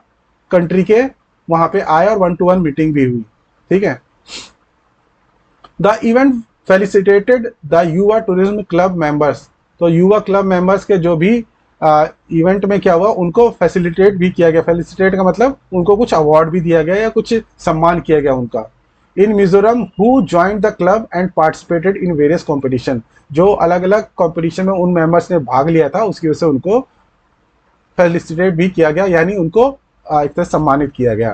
कंट्री के वहाँ पे आए, और 1-to-1 मीटिंग भी हुई। ठीक है। The event felicitated the Yuva tourism club members, तो युवा क्लब मेंबर्स के जो भी इवेंट में क्या हुआ उनको फैसिलिटेट भी किया गया। फैसिलिटेट का मतलब उनको कुछ अवार्ड भी दिया गया या कुछ सम्मान किया गया उनका। In Mizoram who joined the club and participated in various competition, जो अलग अलग कॉम्पिटिशन में उन मेंबर्स ने भाग लिया था उसकी वजह से उनको फेलिसिटेट भी किया गया, यानी उनको एक तरह सम्मानित किया गया।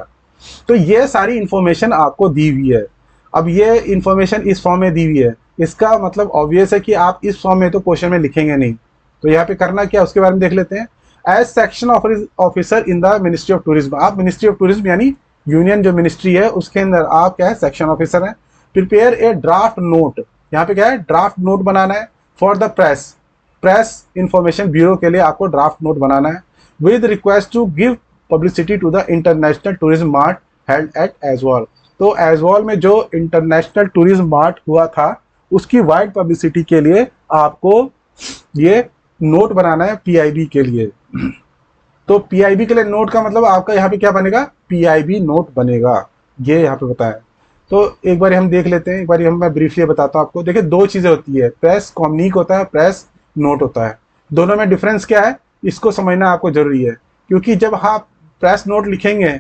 तो ये सारी इंफॉर्मेशन आपको दी हुई है। अब ये इंफॉर्मेशन इस फॉर्म में दी हुई है, इसका मतलब ऑब्वियस है कि आप इस फॉर्म में तो क्वेश्चन में लिखेंगे नहीं। तो यहाँ पे करना क्या उसके बारे में देख लेते हैं। As section officer in the ministry of tourism, आप मिनिस्ट्री ऑफ टूरिज्म यानी यूनियन जो मिनिस्ट्री है उसके अंदर आप क्या है, सेक्शन ऑफिसर हैं। प्रिपेयर ए ड्राफ्ट नोट, यहाँ पे क्या है, ड्राफ्ट नोट बनाना है for the press, press information bureau के लिए आपको ड्राफ्ट नोट बनाना है। With request to give publicity to the international tourism mart held at Aizawl. तो एजवाल में जो इंटरनेशनल टूरिज्म मार्ट हुआ था उसकी वाइड पब्लिसिटी के लिए आपको ये नोट बनाना है PIB के लिए। तो PIB के लिए नोट का मतलब आपका यहाँ पे क्या बनेगा, PIB नोट बनेगा, ये यहाँ पे बताया। तो एक बार हम देख लेते हैं, एक बार मैं ब्रीफली बताता हूँ आपको। देखिए दो चीज़ें होती है, प्रेस कॉम्युनिक होता है, प्रेस नोट होता है। दोनों में डिफरेंस क्या है इसको समझना आपको जरूरी है, क्योंकि जब आप प्रेस नोट लिखेंगे,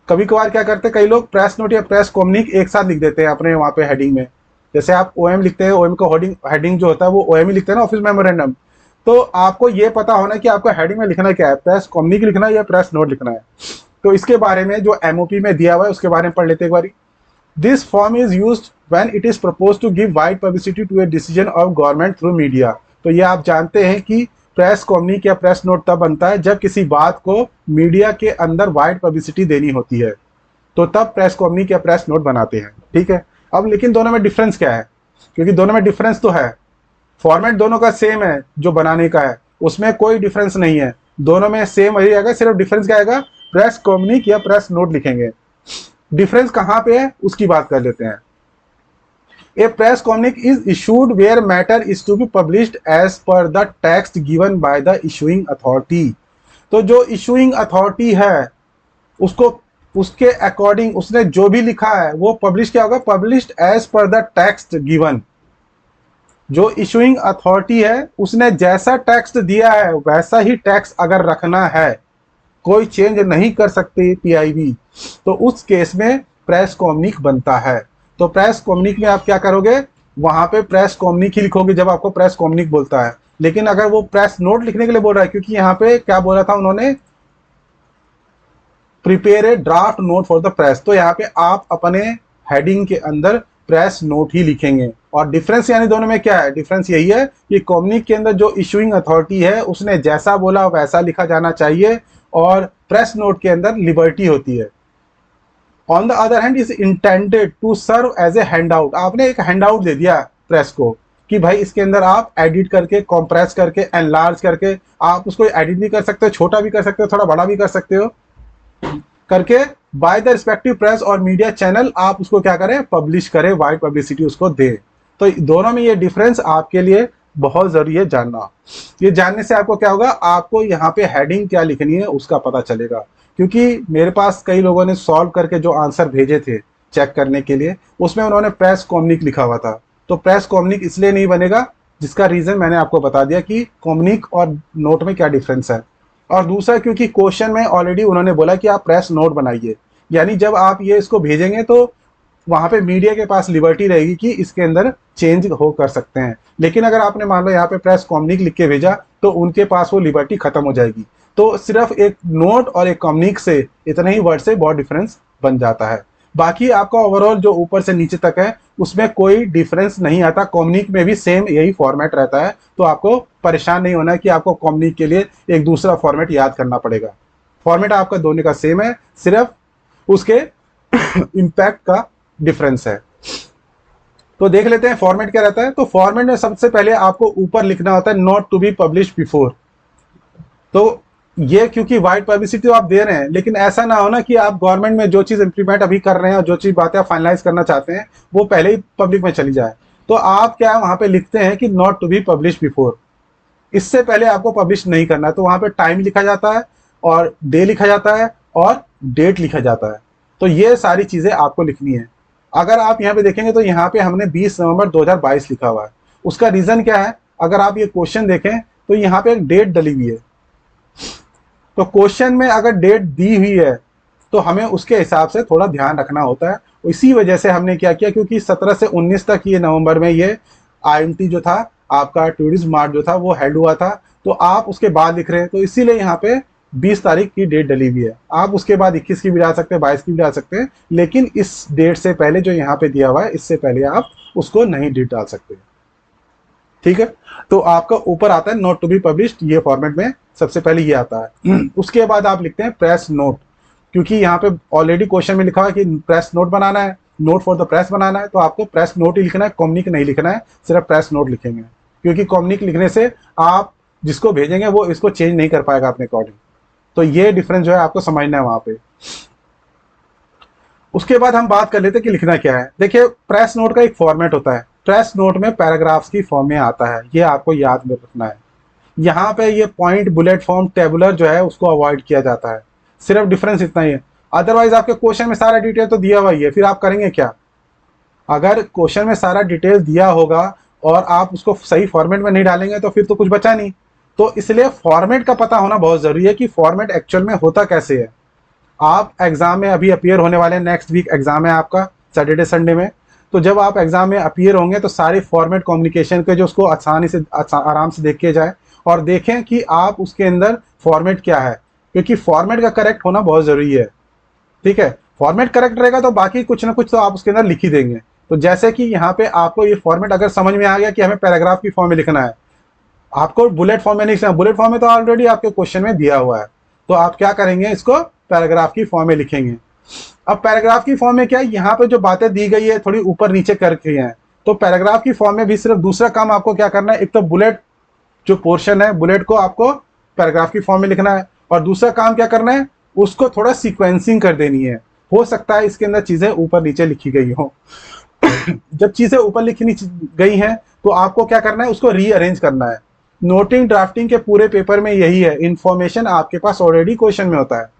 कभी कभार क्या करते हैं कई लोग प्रेस नोट या प्रेस कॉम्युनिक एक साथ लिख देते हैं अपने वहाँ पे हेडिंग में। जैसे आप OM लिखते हैं, OM का हेडिंग जो होता है वो OM ही लिखते हैं ना, ऑफिस मेमोरेंडम। तो आपको ये पता होना कि आपको हेडिंग में लिखना क्या है, प्रेस कॉम्युनिक लिखना है या प्रेस नोट लिखना है। तो इसके बारे में जो MOP में दिया हुआ है उसके बारे में पढ़ लेते हैं एक बारी। This form is used when it is proposed to give wide publicity to a decision of government through media. तो ये आप जानते हैं कि प्रेस कॉम्युनिक या प्रेस नोट तब बनता है जब किसी बात को मीडिया के अंदर वाइड पब्लिसिटी देनी होती है, तो तब प्रेस कॉम्युनिक या प्रेस नोट बनाते हैं। ठीक है। अब लेकिन दोनों में डिफरेंस क्या है, क्योंकि दोनों में डिफरेंस तो है, फॉर्मेट दोनों का सेम है जो बनाने का है, उसमें कोई डिफरेंस नहीं है, दोनों में सेम वही आएगा, सिर्फ डिफरेंस क्या आएगा, प्रेस कॉम्युनिक या प्रेस नोट लिखेंगे। डिफरेंस कहाँ पे है उसकी बात कर लेते हैं। A press communique is issued where matter is to be published as per the text given by the issuing authority. तो जो इशूइंग अथॉरिटी है उसको उसके अकॉर्डिंग उसने जो भी लिखा है वो पब्लिश क्या होगा, published as per the text given. जो इशूइंग अथॉरिटी है उसने जैसा टेक्स्ट दिया है वैसा ही टेक्स्ट अगर रखना है, कोई चेंज नहीं कर सकती PIB, तो उस केस में प्रेस कॉम्युनिक बनता है। तो प्रेस कॉम्युनिक में आप क्या करोगे, वहां पे प्रेस कॉम्युनिक ही लिखोगे जब आपको प्रेस कॉम्युनिक बोलता है। लेकिन अगर वो प्रेस नोट लिखने के लिए बोल रहा है, क्योंकि यहाँ पे क्या बोला था उन्होंने, prepare a draft note for the press, तो यहाँ पे आप अपने हेडिंग के अंदर प्रेस नोट ही लिखेंगे। और डिफरेंस यानी दोनों में क्या है, डिफरेंस यही है कि कॉम्युनिक के अंदर जो इशूइंग अथॉरिटी है उसने जैसा बोला वैसा लिखा जाना चाहिए, और प्रेस नोट के अंदर लिबर्टी होती है। On the other hand is intended to serve as a hand out, आपने एक हैंड आउट दे दिया प्रेस को कि भाई इसके अंदर आप एडिट करके, कॉम्प्रेस करके, एनलार्ज करके, आप उसको एडिट भी कर सकते हो, छोटा भी कर सकते हो, थोड़ा बड़ा भी कर सकते हो करके, बाय द रिस्पेक्टिव प्रेस और मीडिया चैनल आप उसको क्या करें, पब्लिश करें, वाइड पब्लिसिटी उसको दें। तो दोनों में ये डिफरेंस आपके लिए बहुत जरूरी है जानना। ये जानने से आपको क्या होगा, आपको यहाँ पे हेडिंग क्या लिखनी है उसका पता चलेगा। क्योंकि मेरे पास कई लोगों ने सॉल्व करके जो आंसर भेजे थे चेक करने के लिए, उसमें उन्होंने प्रेस कॉम्युनिक लिखा हुआ था। तो प्रेस कॉम्युनिक इसलिए नहीं बनेगा, जिसका रीजन मैंने आपको बता दिया कि कॉम्युनिक और नोट में क्या डिफरेंस है। और दूसरा, क्योंकि क्वेश्चन में ऑलरेडी उन्होंने बोला कि आप प्रेस नोट बनाइए, यानी जब आप ये इसको भेजेंगे तो वहां पे मीडिया के पास लिबर्टी रहेगी कि इसके अंदर चेंज हो कर सकते हैं। लेकिन अगर आपने मान लो यहाँ पे प्रेस कॉम्युनिक लिख के भेजा तो उनके पास वो लिबर्टी खत्म हो जाएगी। तो सिर्फ एक नोट और एक कॉम्युनिक से, इतने ही वर्ड से बहुत डिफरेंस बन जाता है। बाकी आपका ओवरऑल जो ऊपर से नीचे तक है उसमें कोई डिफरेंस नहीं आता। कॉम्युनिक में भी सेम यही फॉर्मेट रहता है, तो आपको परेशान नहीं होना है कि आपको कॉम्युनिक के लिए एक दूसरा फॉर्मेट याद करना पड़ेगा। फॉर्मेट आपका दोनों का सेम है, सिर्फ उसके इम्पैक्ट का डिफरेंस है। तो देख लेते हैं फॉर्मेट क्या रहता है। तो फॉर्मेट में सबसे पहले आपको ऊपर लिखना होता है not to be publish before. तो ये क्योंकि वाइड पब्लिसिटी तो आप दे रहे हैं, लेकिन ऐसा ना हो ना कि आप गवर्नमेंट में जो चीज इंप्लीमेंट अभी कर रहे हैं और जो चीज बातें आप फाइनलाइज करना चाहते हैं वो पहले ही पब्लिक में चली जाए। तो आप क्या है वहां पे लिखते हैं कि not to be publish before, इससे पहले आपको पब्लिश नहीं करना है। तो वहां पे टाइम लिखा जाता है और डे लिखा जाता है और डेट लिखा जाता है। तो ये सारी चीजें आपको लिखनी है। अगर आप यहाँ पे देखेंगे तो यहाँ पे हमने 20 नवंबर 2022 लिखा हुआ है। उसका रीजन क्या है, अगर आप ये क्वेश्चन देखें तो यहाँ पे एक डेट डली हुई है। तो क्वेश्चन में अगर डेट दी हुई है तो हमें उसके हिसाब से थोड़ा ध्यान रखना होता है। इसी वजह से हमने क्या किया, क्योंकि 17 से 19 तक ये नवंबर में ये IMT जो था आपका टूरिज्म मार्ट जो था वो हेल्ड हुआ था, तो आप उसके बाद लिख रहे हैं, तो इसीलिए यहाँ पे 20 तारीख की डेट डली हुई है। आप उसके बाद 21 की भी डाल सकते हैं, 22 की भी डाल सकते हैं, लेकिन इस डेट से पहले जो यहाँ पे दिया हुआ है इससे पहले आप उसको नहीं डेट डाल सकते। ठीक है, तो आपका ऊपर आता है नोट टू बी पब्लिश्ड, ये फॉर्मेट में सबसे पहले ये आता है। उसके बाद आप लिखते हैं प्रेस नोट, क्योंकि यहाँ पे ऑलरेडी क्वेश्चन में लिखा है कि प्रेस नोट बनाना है, नोट फॉर द प्रेस बनाना है, तो आपको प्रेस नोट ही लिखना है, कॉम्युनिक नहीं लिखना है, सिर्फ प्रेस नोट लिखेंगे। क्योंकि कॉम्युनिक लिखने से आप जिसको भेजेंगे वो इसको चेंज नहीं कर पाएगा अपने अकॉर्डिंग। तो ये डिफरेंस जो है आपको समझना है वहां पे। उसके बाद हम बात कर लेते हैं कि लिखना क्या है। देखिए, प्रेस नोट का एक फॉर्मेट होता है, प्रेस नोट में पैराग्राफ्स की फॉर्म में आता है, ये आपको याद में रखना है। यहाँ पे ये पॉइंट, बुलेट फॉर्म, टेबुलर जो है उसको अवॉइड किया जाता है। सिर्फ डिफरेंस इतना ही है, अदरवाइज आपके क्वेश्चन में सारा डिटेल तो दिया हुआ ही है, फिर आप करेंगे क्या। अगर क्वेश्चन में सारा डिटेल दिया होगा और आप उसको सही फॉर्मेट में नहीं डालेंगे तो फिर तो कुछ बचा नहीं। तो इसलिए फॉर्मेट का पता होना बहुत जरूरी है कि फॉर्मेट एक्चुअल में होता कैसे है। आप एग्जाम में अभी अपियर होने वाले हैं, नेक्स्ट वीक एग्जाम है आपका सैटरडे संडे में। तो जब आप एग्जाम में अपियर होंगे तो सारे फॉर्मेट कम्युनिकेशन के जो उसको आसानी से आराम से देख के जाए और देखें कि आप उसके अंदर फॉर्मेट क्या है, क्योंकि फॉर्मेट का करेक्ट होना बहुत जरूरी है। ठीक है, फॉर्मेट करेक्ट रहेगा तो बाकी कुछ ना कुछ तो आप उसके अंदर लिख ही देंगे। तो जैसे कि यहाँ पे आपको ये फॉर्मेट अगर समझ में आ गया कि हमें पैराग्राफ की फॉर्म में लिखना है, आपको बुलेट फॉर्म में नहीं लिखना, बुलेट फॉर्म में तो ऑलरेडी आपके क्वेश्चन में दिया हुआ है, तो आप क्या करेंगे, इसको पैराग्राफ की फॉर्म में लिखेंगे। अब पैराग्राफ की फॉर्म में क्या है, यहाँ पे जो बातें दी गई है थोड़ी ऊपर नीचे करके हैं, तो पैराग्राफ की फॉर्म में भी सिर्फ दूसरा काम आपको क्या करना है, एक तो बुलेट जो पोर्शन है बुलेट को आपको पैराग्राफ की फॉर्म में लिखना है, और दूसरा काम क्या करना है, उसको थोड़ा सीक्वेंसिंग कर देनी है। हो सकता है इसके अंदर चीजें ऊपर नीचे लिखी गई हो। जब चीजें ऊपर लिखी गई हैं तो आपको क्या करना है, उसको रीअरेंज करना है। नोटिंग ड्राफ्टिंग के पूरे पेपर में यही है, इंफॉर्मेशन आपके पास ऑलरेडी क्वेश्चन में होता है,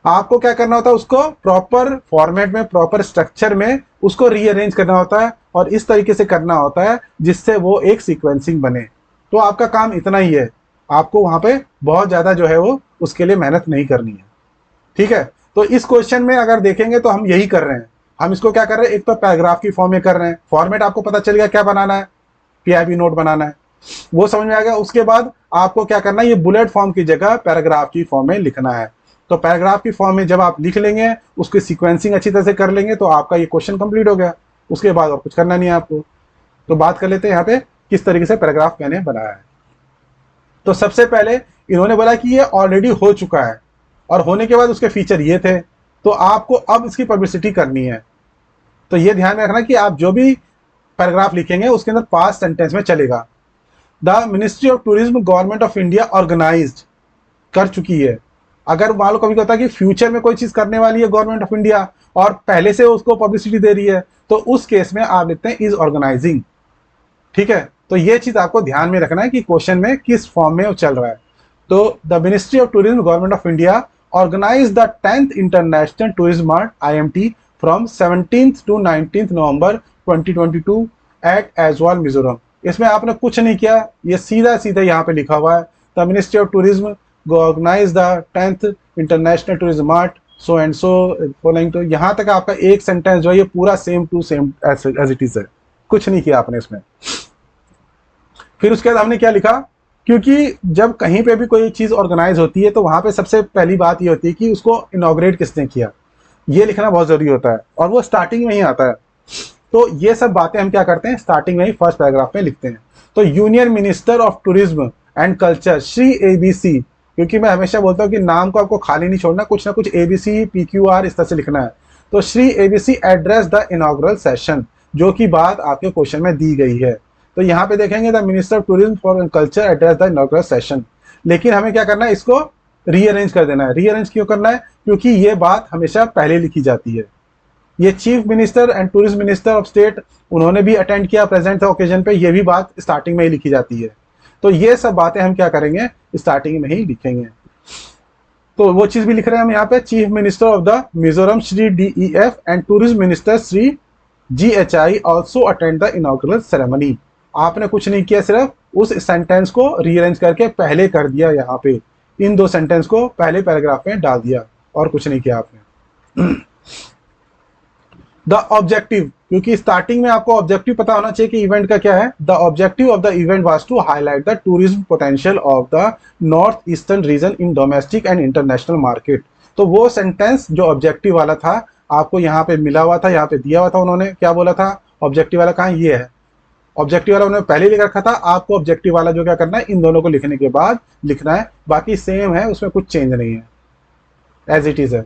आपको क्या करना होता है, उसको प्रॉपर फॉर्मेट में, प्रॉपर स्ट्रक्चर में उसको रीअरेंज करना होता है, और इस तरीके से करना होता है जिससे वो एक सीक्वेंसिंग बने। तो आपका काम इतना ही है, आपको वहां पे बहुत ज्यादा जो है वो उसके लिए मेहनत नहीं करनी है। ठीक है, तो इस क्वेश्चन में अगर देखेंगे तो हम यही कर रहे हैं। हम इसको क्या कर रहे हैं, एक तो पैराग्राफ की फॉर्म में कर रहे हैं, फॉर्मेट आपको पता चल गया क्या बनाना है, PIB नोट बनाना है, वो समझ में आ गया। उसके बाद आपको क्या करना है, ये बुलेट फॉर्म की जगह पैराग्राफ की फॉर्म में लिखना है। तो पैराग्राफ की फॉर्म में जब आप लिख लेंगे, उसकी सीक्वेंसिंग अच्छी तरह से कर लेंगे, तो आपका ये क्वेश्चन कंप्लीट हो गया। उसके बाद और कुछ करना नहीं है आपको। तो बात कर लेते हैं यहाँ पे किस तरीके से पैराग्राफ मैंने बनाया है। तो सबसे पहले इन्होंने बोला कि ये ऑलरेडी हो चुका है, और होने के बाद उसके फीचर ये थे, तो आपको अब इसकी पब्लिसिटी करनी है। तो ये ध्यान में रखना कि आप जो भी पैराग्राफ लिखेंगे उसके अंदर पास्ट सेंटेंस में चलेगा। The ministry of tourism government of India organised कर चुकी है। अगर मान लो कभी होता है कि फ्यूचर में कोई चीज करने वाली है गवर्नमेंट ऑफ इंडिया और पहले से उसको पब्लिसिटी दे रही है, तो उस केस में आप लिखते हैं इज ऑर्गेनाइजिंग। ठीक है, तो ये चीज आपको ध्यान में रखना है कि क्वेश्चन में किस फॉर्म में वो चल रहा है। तो the ministry of tourism government of India organise the 10th international tourism mart IMT from 17th to 19th November 2022 at Aizawl Mizoram. इसमें आपने कुछ नहीं किया, ये सीधा सीधा यहाँ पे लिखा हुआ है, the ministry of tourism organise the 10th international tourism mart so and so following. तो यहाँ तक आपका एक सेंटेंस जो है ये पूरा same to same as it is है, कुछ नहीं किया आपने इसमें। फिर उसके बाद हमने क्या लिखा, क्योंकि जब कहीं पे भी कोई चीज़ ऑर्गेनाइज होती है तो वहाँ पे सबसे पहली बात ये होती है कि उसको इनॉग्रेट किसने किया, ये लिखना बहुत ज़रूरी होता है, और वो स्टार्टिंग में ही आता है। तो ये सब बातें हम क्या करते हैं, स्टार्टिंग में ही फर्स्ट पैराग्राफ में लिखते हैं। तो union minister of tourism and culture Shri ABC, क्योंकि मैं हमेशा बोलता हूँ कि नाम को आपको खाली नहीं छोड़ना, कुछ ना कुछ ABC PQR इस तरह से लिखना है। तो Shri ABC address the inaugural session, जो कि बात आपके क्वेश्चन में दी गई है। तो यहाँ पे देखेंगे the minister of tourism for culture address the inaugural session, लेकिन हमें क्या करना है, इसको रीअरेंज कर देना है। रीअरेंज क्यों करना है, क्योंकि ये बात हमेशा पहले लिखी जाती है। ये chief minister and tourism minister of state, उन्होंने भी अटेंड किया प्रेजेंट ओकेजन पे, ये भी बात स्टार्टिंग में ही लिखी जाती है। तो ये सब बातें हम क्या करेंगे, स्टार्टिंग में ही लिखेंगे। तो वो चीज भी लिख रहे हैं हम यहाँ पे, chief minister of the Mizoram Shri DEF and tourism minister Shri GHI also attend the inaugural ceremony. आपने कुछ नहीं किया, सिर्फ उस सेंटेंस को रीअरेंज करके पहले कर दिया, यहाँ पे इन दो सेंटेंस को पहले पैराग्राफ में डाल दिया, और कुछ नहीं किया आपने। द ऑब्जेक्टिव, क्योंकि स्टार्टिंग में आपको ऑब्जेक्टिव पता होना चाहिए कि इवेंट का क्या है। The objective of the event was to highlight the tourism potential of the north eastern region in domestic and international market. तो वो सेंटेंस जो ऑब्जेक्टिव वाला था आपको यहाँ पे मिला हुआ था, यहाँ पे दिया हुआ था। उन्होंने क्या बोला था, ऑब्जेक्टिव वाला कहाँ, ये है ऑब्जेक्टिव वाला, उन्होंने पहले लिख रखा था। आपको ऑब्जेक्टिव वाला जो क्या करना है, इन दोनों को लिखने के बाद लिखना है, बाकी सेम है, उसमें कुछ चेंज नहीं है, एज इट इज है।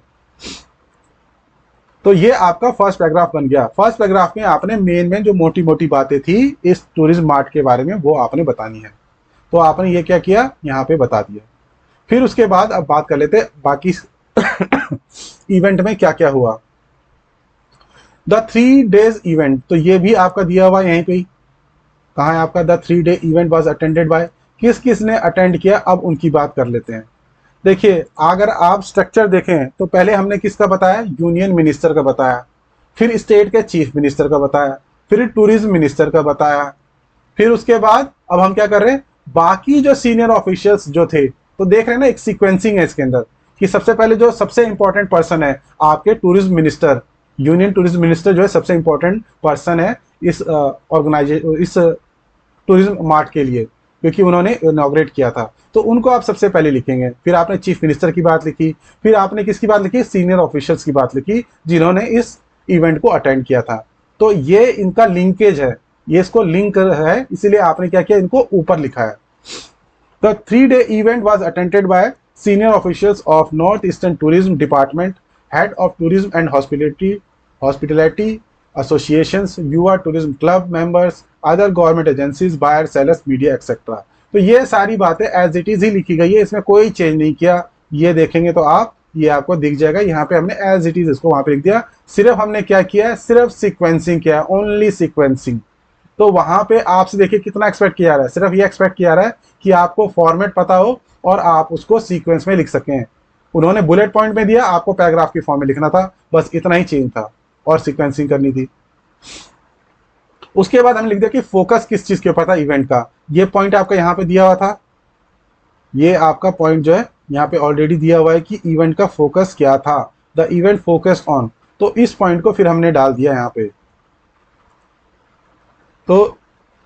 तो ये आपका फर्स्ट पैराग्राफ बन गया। फर्स्ट पैराग्राफ में आपने मेन जो मोटी मोटी बातें थी इस टूरिज्म मार्ट के बारे में वो आपने बतानी है। तो आपने ये क्या किया, यहाँ पे बता दिया। फिर उसके बाद अब बात कर लेते हैं बाकी इवेंट में क्या क्या हुआ। द 3 days इवेंट, तो ये भी आपका दिया हुआ यहीं पे, कहाँ है आपका, the 3 day event was attended by, किस किस ने अटेंड किया, अब उनकी बात कर लेते हैं। देखिए अगर आप स्ट्रक्चर देखें तो पहले हमने किसका बताया, यूनियन मिनिस्टर का बताया, फिर स्टेट के चीफ मिनिस्टर का बताया, फिर टूरिज्म मिनिस्टर का बताया, फिर उसके बाद अब हम क्या कर रहे हैं, बाकी जो सीनियर ऑफिशियल्स जो थे, तो देख रहे हैं ना एक सीक्वेंसिंग है इसके अंदर, कि सबसे पहले जो सबसे इंपॉर्टेंट पर्सन है आपके tourism minister, union tourism minister जो है सबसे इंपॉर्टेंट पर्सन है इस इस टूरिज्म मार्ट के लिए, क्योंकि उन्होंने इनॉग्रेट किया था। तो उनको आप सबसे पहले लिखेंगे। फिर आपने चीफ मिनिस्टर की बात लिखी, फिर आपने किसकी बात लिखी, सीनियर ऑफिशियल्स की बात लिखी जिन्होंने इस इवेंट को अटेंड किया था। तो ये इनका लिंकेज है, ये इसको लिंक है, इसीलिए आपने क्या किया, इनको ऊपर लिखा है। The 3 day event was attended by senior officials of north eastern tourism department, head of tourism and hospitality associations, UR tourism club members, other government agencies, buyers, sellers, media, etc. तो ये सारी बातें एज इट इज ही लिखी गई है, इसमें कोई चेंज नहीं किया। ये देखेंगे तो आप, ये आपको दिख जाएगा, यहाँ पे हमने एज इट इज इसको वहां पे लिख दिया। सिर्फ हमने क्या किया है, सिर्फ सीक्वेंसिंग किया है, ओनली सीक्वेंसिंग। तो वहां पे आपसे देखिए कितना एक्सपेक्ट किया रहा है, सिर्फ ये एक्सपेक्ट किया रहा है कि आपको फॉर्मेट पता हो और आप उसको सीक्वेंस में लिख सकें। उन्होंने बुलेट पॉइंट में दिया, आपको पैराग्राफ की फॉर्म में लिखना था, बस इतना ही चेंज था और सीक्वेंसिंग करनी थी। उसके बाद हमने लिख दिया कि फोकस किस चीज के ऊपर था इवेंट का। ये पॉइंट आपका यहाँ पे दिया हुआ था, ये आपका पॉइंट जो है यहाँ पे ऑलरेडी दिया हुआ है कि इवेंट का फोकस क्या था, द इवेंट फोकस्ड ऑन। तो इस पॉइंट को फिर हमने डाल दिया यहाँ पे। तो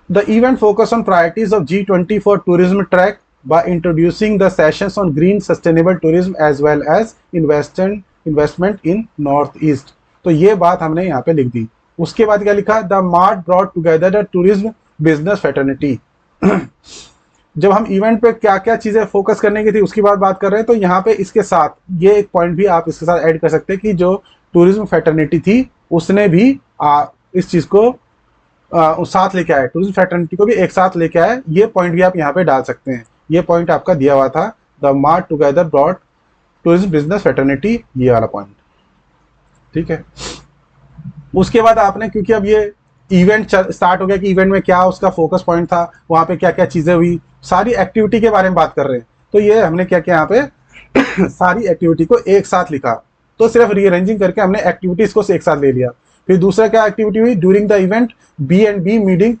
the event focus on priorities of G20 for tourism track by introducing the sessions on green sustainable tourism as well as investment in north east। तो ये बात हमने यहाँ पे लिख दी। उसके बाद क्या लिखा, the mart brought together the tourism business fraternity. जब हम इवेंट पे क्या क्या चीजें फोकस करने की थी उसकी बात कर रहे हैं, तो यहाँ पे इसके साथ ये एक पॉइंट भी आप इसके साथ ऐड कर सकते हैं कि जो टूरिज्म फ्रेटर्निटी थी उसने भी इस चीज को साथ लेके आए, टूरिज्म फ्रेटर्निटी को भी एक साथ लेके आए। ये पॉइंट भी आप यहाँ पे डाल सकते हैं। ये पॉइंट आपका दिया हुआ था, the mart together brought tourism business fraternity, ये वाला पॉइंट, ठीक है। उसके बाद आपने, क्योंकि अब ये इवेंट स्टार्ट हो गया कि इवेंट में क्या उसका फोकस पॉइंट था, वहां पे क्या क्या चीजें हुई, सारी एक्टिविटी के बारे में बात कर रहे हैं। तो ये हमने क्या किया यहाँ पे सारी एक्टिविटी को एक साथ लिखा। तो सिर्फ रीअरेंजिंग करके हमने एक्टिविटीज को एक साथ ले लिया। फिर दूसरा क्या एक्टिविटी हुई, during the event B&B meeting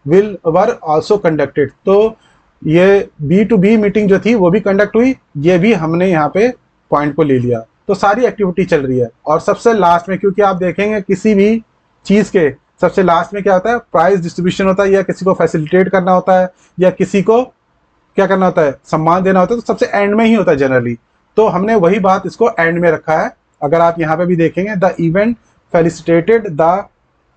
will were also conducted. तो ये B2B मीटिंग जो थी वो भी कंडक्ट हुई, ये भी हमने यहाँ पे पॉइंट को ले लिया। तो सारी एक्टिविटी चल रही है। और सबसे लास्ट में, क्योंकि आप देखेंगे किसी भी चीज के सबसे लास्ट में क्या होता है, प्राइज डिस्ट्रीब्यूशन होता है, या किसी को फैसिलिटेट करना होता है, या किसी को क्या करना होता है, सम्मान देना होता है, तो सबसे एंड में ही होता है जनरली। तो हमने वही बात इसको एंड में रखा है। अगर आप यहाँ पे भी देखेंगे, the event felicitated the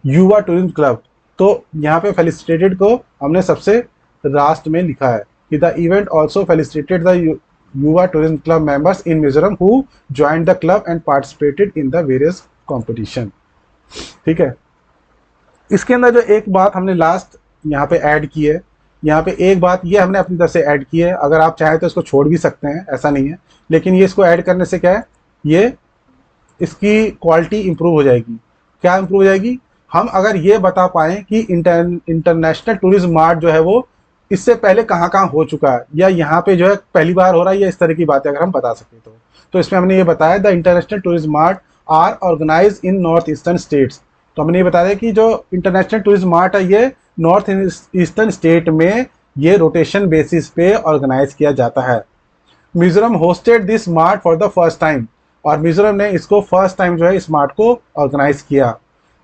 Yuva tourism club, तो यहाँ पे फेलिसिटेटेड को हमने सबसे लास्ट में लिखा है कि the event also felicitated the Yuva tourism club members in Mizoram who joined the club and participated in the various competition. ठीक है। इसके अंदर जो एक बात हमने लास्ट यहाँ पे ऐड की है, यहाँ पे एक बात ये हमने अपनी तरफ से ऐड की है। अगर आप चाहें तो इसको छोड़ भी सकते हैं, ऐसा नहीं है, लेकिन ये इसको ऐड करने से क्या है, ये इसकी क्वालिटी इंप्रूव हो जाएगी। क्या इंप्रूव हो जाएगी, हम अगर ये बता पाएँ कि इंटरनेशनल टूरिज्म मार्ट जो है वो इससे पहले कहाँ कहाँ हो चुका है, या यहाँ पे जो है पहली बार हो रहा है, या इस तरह की बातें अगर हम बता सकें तो इसमें हमने ये बताया, the international tourism mart are organise in north eastern states. तो हमने ये बताया कि जो इंटरनेशनल टूरिज्म मार्ट है ये नॉर्थ ईस्टर्न स्टेट में ये रोटेशन बेसिस पे ऑर्गेनाइज किया जाता है। Mizoram hosted this mart for the first time, और मिजोरम ने इसको फर्स्ट टाइम जो है इस मार्ट को ऑर्गेनाइज किया।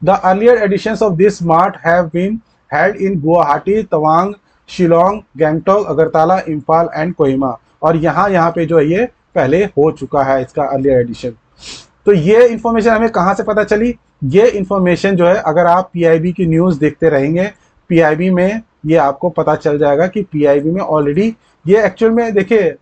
The earlier editions of this mart have been held in Guwahati, Tawang, Shillong, Gangtok, Agartala, Imphal and Kohima. और यहाँ पे जो है ये पहले हो चुका है इसका अर्लियर एडिशन। तो ये इन्फॉर्मेशन हमें कहाँ से पता चली, ये इन्फॉर्मेशन जो है अगर आप PIB की न्यूज़ देखते रहेंगे, PIB में ये आपको पता चल जाएगा कि PIB में ऑलरेडी ये एक्चुअल में, देखिए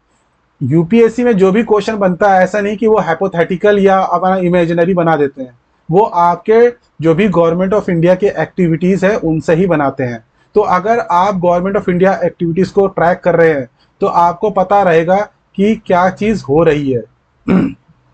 UPSC में जो भी क्वेश्चन बनता है ऐसा नहीं कि वो हाइपोथेटिकल या अपना इमेजिनरी बना देते हैं, वो आपके जो भी गवर्नमेंट ऑफ इंडिया के एक्टिविटीज़ है उनसे ही बनाते हैं। तो अगर आप गवर्नमेंट ऑफ इंडिया एक्टिविटीज़ को ट्रैक कर रहे हैं तो आपको पता रहेगा कि क्या चीज़ हो रही है।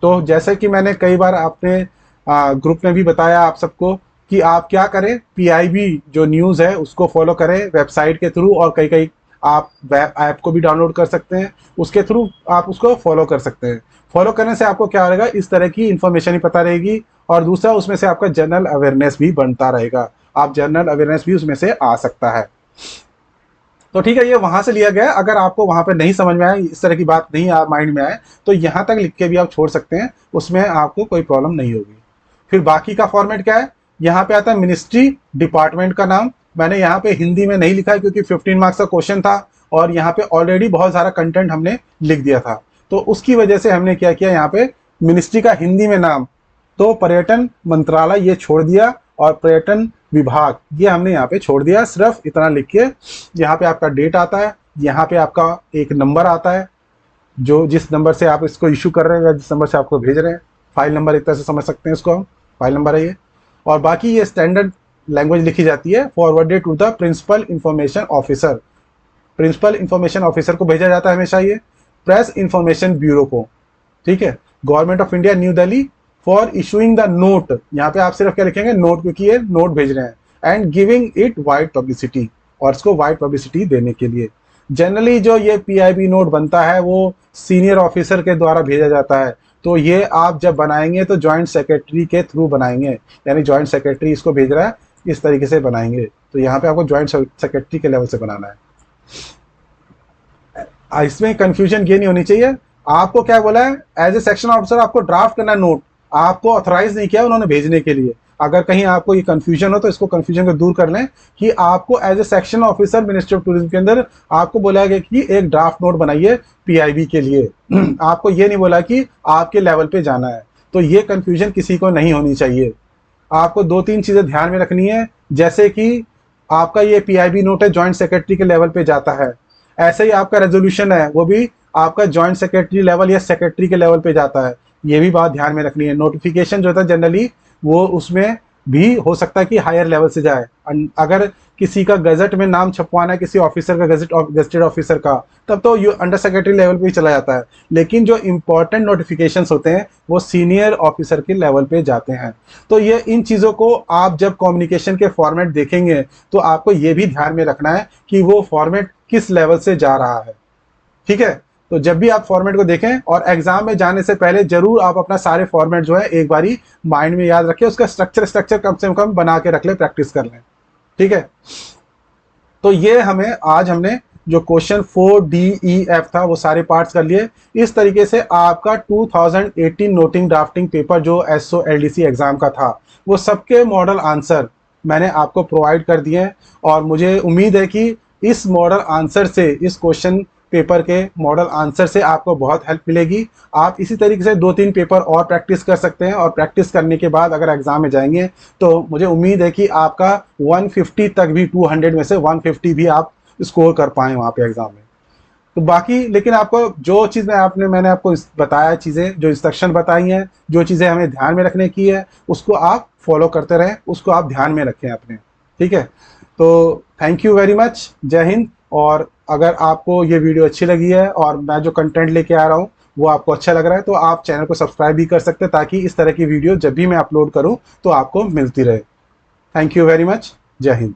तो जैसे कि मैंने कई बार अपने ग्रुप में भी बताया आप सबको कि आप क्या करें, PIB जो न्यूज़ है उसको फॉलो करें वेबसाइट के थ्रू, और कई आप वेब ऐप को भी डाउनलोड कर सकते हैं, उसके थ्रू आप उसको फॉलो कर सकते हैं। फॉलो करने से आपको क्या रहेगा, इस तरह की इन्फॉर्मेशन ही पता रहेगी, और दूसरा उसमें से आपका जनरल अवेयरनेस भी बनता रहेगा। आप जनरल अवेयरनेस भी उसमें से आ सकता है। तो ठीक है, ये वहां से लिया गया। अगर आपको वहां पे नहीं समझ में आए, इस तरह की बात नहीं माइंड में आए, तो यहाँ तक लिख के भी आप छोड़ सकते हैं, उसमें आपको कोई प्रॉब्लम नहीं होगी। फिर बाकी का फॉर्मेट क्या है, यहाँ पे आता है मिनिस्ट्री डिपार्टमेंट का नाम। मैंने यहाँ पे हिंदी में नहीं लिखा है क्योंकि 15 मार्क्स का क्वेश्चन था, और यहाँ पे ऑलरेडी बहुत सारा कंटेंट हमने लिख दिया था, तो उसकी वजह से हमने क्या किया, यहाँ पे मिनिस्ट्री का हिंदी में नाम तो पर्यटन मंत्रालय ये छोड़ दिया, और पर्यटन विभाग ये हमने यहाँ पे छोड़ दिया। सिर्फ इतना लिख के यहाँ पे आपका डेट आता है, यहाँ पे आपका एक नंबर आता है, जो जिस नंबर से आप इसको इशू कर रहे हैं या जिस नंबर से आपको भेज रहे हैं, फाइल नंबर एक तरह से समझ सकते हैं इसको हम, फाइल नंबर है ये। और बाकी ये स्टैंडर्ड लैंग्वेज लिखी जाती है, forwarded to the principal information officer. Principal information officer को भेजा जाता है हमेशा ये, प्रेस इंफॉर्मेशन ब्यूरो को। ठीक है, government of India new Delhi for issuing the note, यहाँ पे आप सिर्फ क्या लिखेंगे, नोट, क्योंकि ये नोट भेज रहे हैं, and giving it wide publicity, और इसको वाइड पब्लिसिटी देने के लिए। जनरली जो ये PIB नोट बनता है वो सीनियर ऑफिसर के द्वारा भेजा जाता है, तो ये आप जब बनाएंगे तो जॉइंट सेक्रेटरी के थ्रू बनाएंगे, यानी जॉइंट सेक्रेटरी इसको भेज रहा है, इस तरीके से बनाएंगे। तो यहाँ पे आपको जॉइंट सेक्रेटरी के लेवल से बनाना है। इसमें कंफ्यूजन ये नहीं होनी चाहिए। आपको क्या बोला है, एज ए सेक्शन ऑफिसर आपको ड्राफ्ट करना है नोट, आपको ऑथराइज नहीं किया उन्होंने भेजने के लिए। अगर कहीं आपको ये कन्फ्यूजन हो तो इसको कन्फ्यूजन को दूर कर लें कि आपको as a section officer ministry of tourism के अंदर आपको बोला गया कि एक ड्राफ्ट नोट बनाइए पीआईबी के लिए। आपको ये नहीं बोला कि आपके लेवल पे जाना है। तो ये कन्फ्यूजन किसी को नहीं होनी चाहिए। आपको 2-3 चीज़ें ध्यान में रखनी है, जैसे कि आपका ये पीआईबी नोट है जॉइंट सेक्रेटरी के लेवल पे जाता है, ऐसे ही आपका रेजोल्यूशन है वो भी आपका जॉइंट सेक्रेटरी लेवल या सेक्रेटरी के लेवल पे जाता है। ये भी बात ध्यान में रखनी है। नोटिफिकेशन जो होता है जनरली वो उसमें भी हो सकता है कि हायर लेवल से जाए। अगर किसी का गजट में नाम छपवाना है किसी ऑफिसर का, गजटेड ऑफिसर का, तब तो ये अंडर सेक्रेटरी लेवल पे ही चला जाता है। लेकिन जो इंपॉर्टेंट नोटिफिकेशंस होते हैं वो सीनियर ऑफिसर के लेवल पे जाते हैं। तो ये इन चीज़ों को आप जब कम्युनिकेशन के फॉर्मेट देखेंगे तो आपको ये भी ध्यान में रखना है कि वो फॉर्मेट किस लेवल से जा रहा है। ठीक है, तो जब भी आप फॉर्मेट को देखें और एग्जाम में जाने से पहले जरूर आप अपना सारे फॉर्मेट जो है एक बारी माइंड में याद रखें, उसका स्ट्रक्चर कम से कम बना के रख लें, प्रैक्टिस कर लें। ठीक है, तो ये आज हमने जो क्वेश्चन 4DEF था वो सारे पार्ट्स कर लिए। इस तरीके से आपका 2018 नोटिंग ड्राफ्टिंग पेपर जो SOLDC एग्जाम का था वो सबके मॉडल आंसर मैंने आपको प्रोवाइड कर दिए हैं। और मुझे उम्मीद है कि इस मॉडल आंसर से, इस क्वेश्चन पेपर के मॉडल आंसर से आपको बहुत हेल्प मिलेगी। आप इसी तरीके से 2-3 पेपर और प्रैक्टिस कर सकते हैं, और प्रैक्टिस करने के बाद अगर एग्जाम में जाएंगे तो मुझे उम्मीद है कि आपका 150 तक भी, 200 में से 150 भी आप स्कोर कर पाएँ वहाँ पे एग्जाम में। तो बाकी लेकिन आपको जो चीज़ मैंने आपको बताया, चीज़ें जो इंस्ट्रक्शन बताई हैं, जो चीज़ें हमें ध्यान में रखने की है, उसको आप फॉलो करते रहें, उसको आप ध्यान में रखें अपने। ठीक है, तो थैंक यू वेरी मच, जय हिंद। और अगर आपको ये वीडियो अच्छी लगी है और मैं जो कंटेंट लेके आ रहा हूँ वो आपको अच्छा लग रहा है तो आप चैनल को सब्सक्राइब भी कर सकते हैं, ताकि इस तरह की वीडियो जब भी मैं अपलोड करूँ तो आपको मिलती रहे। थैंक यू वेरी मच, जय हिंद।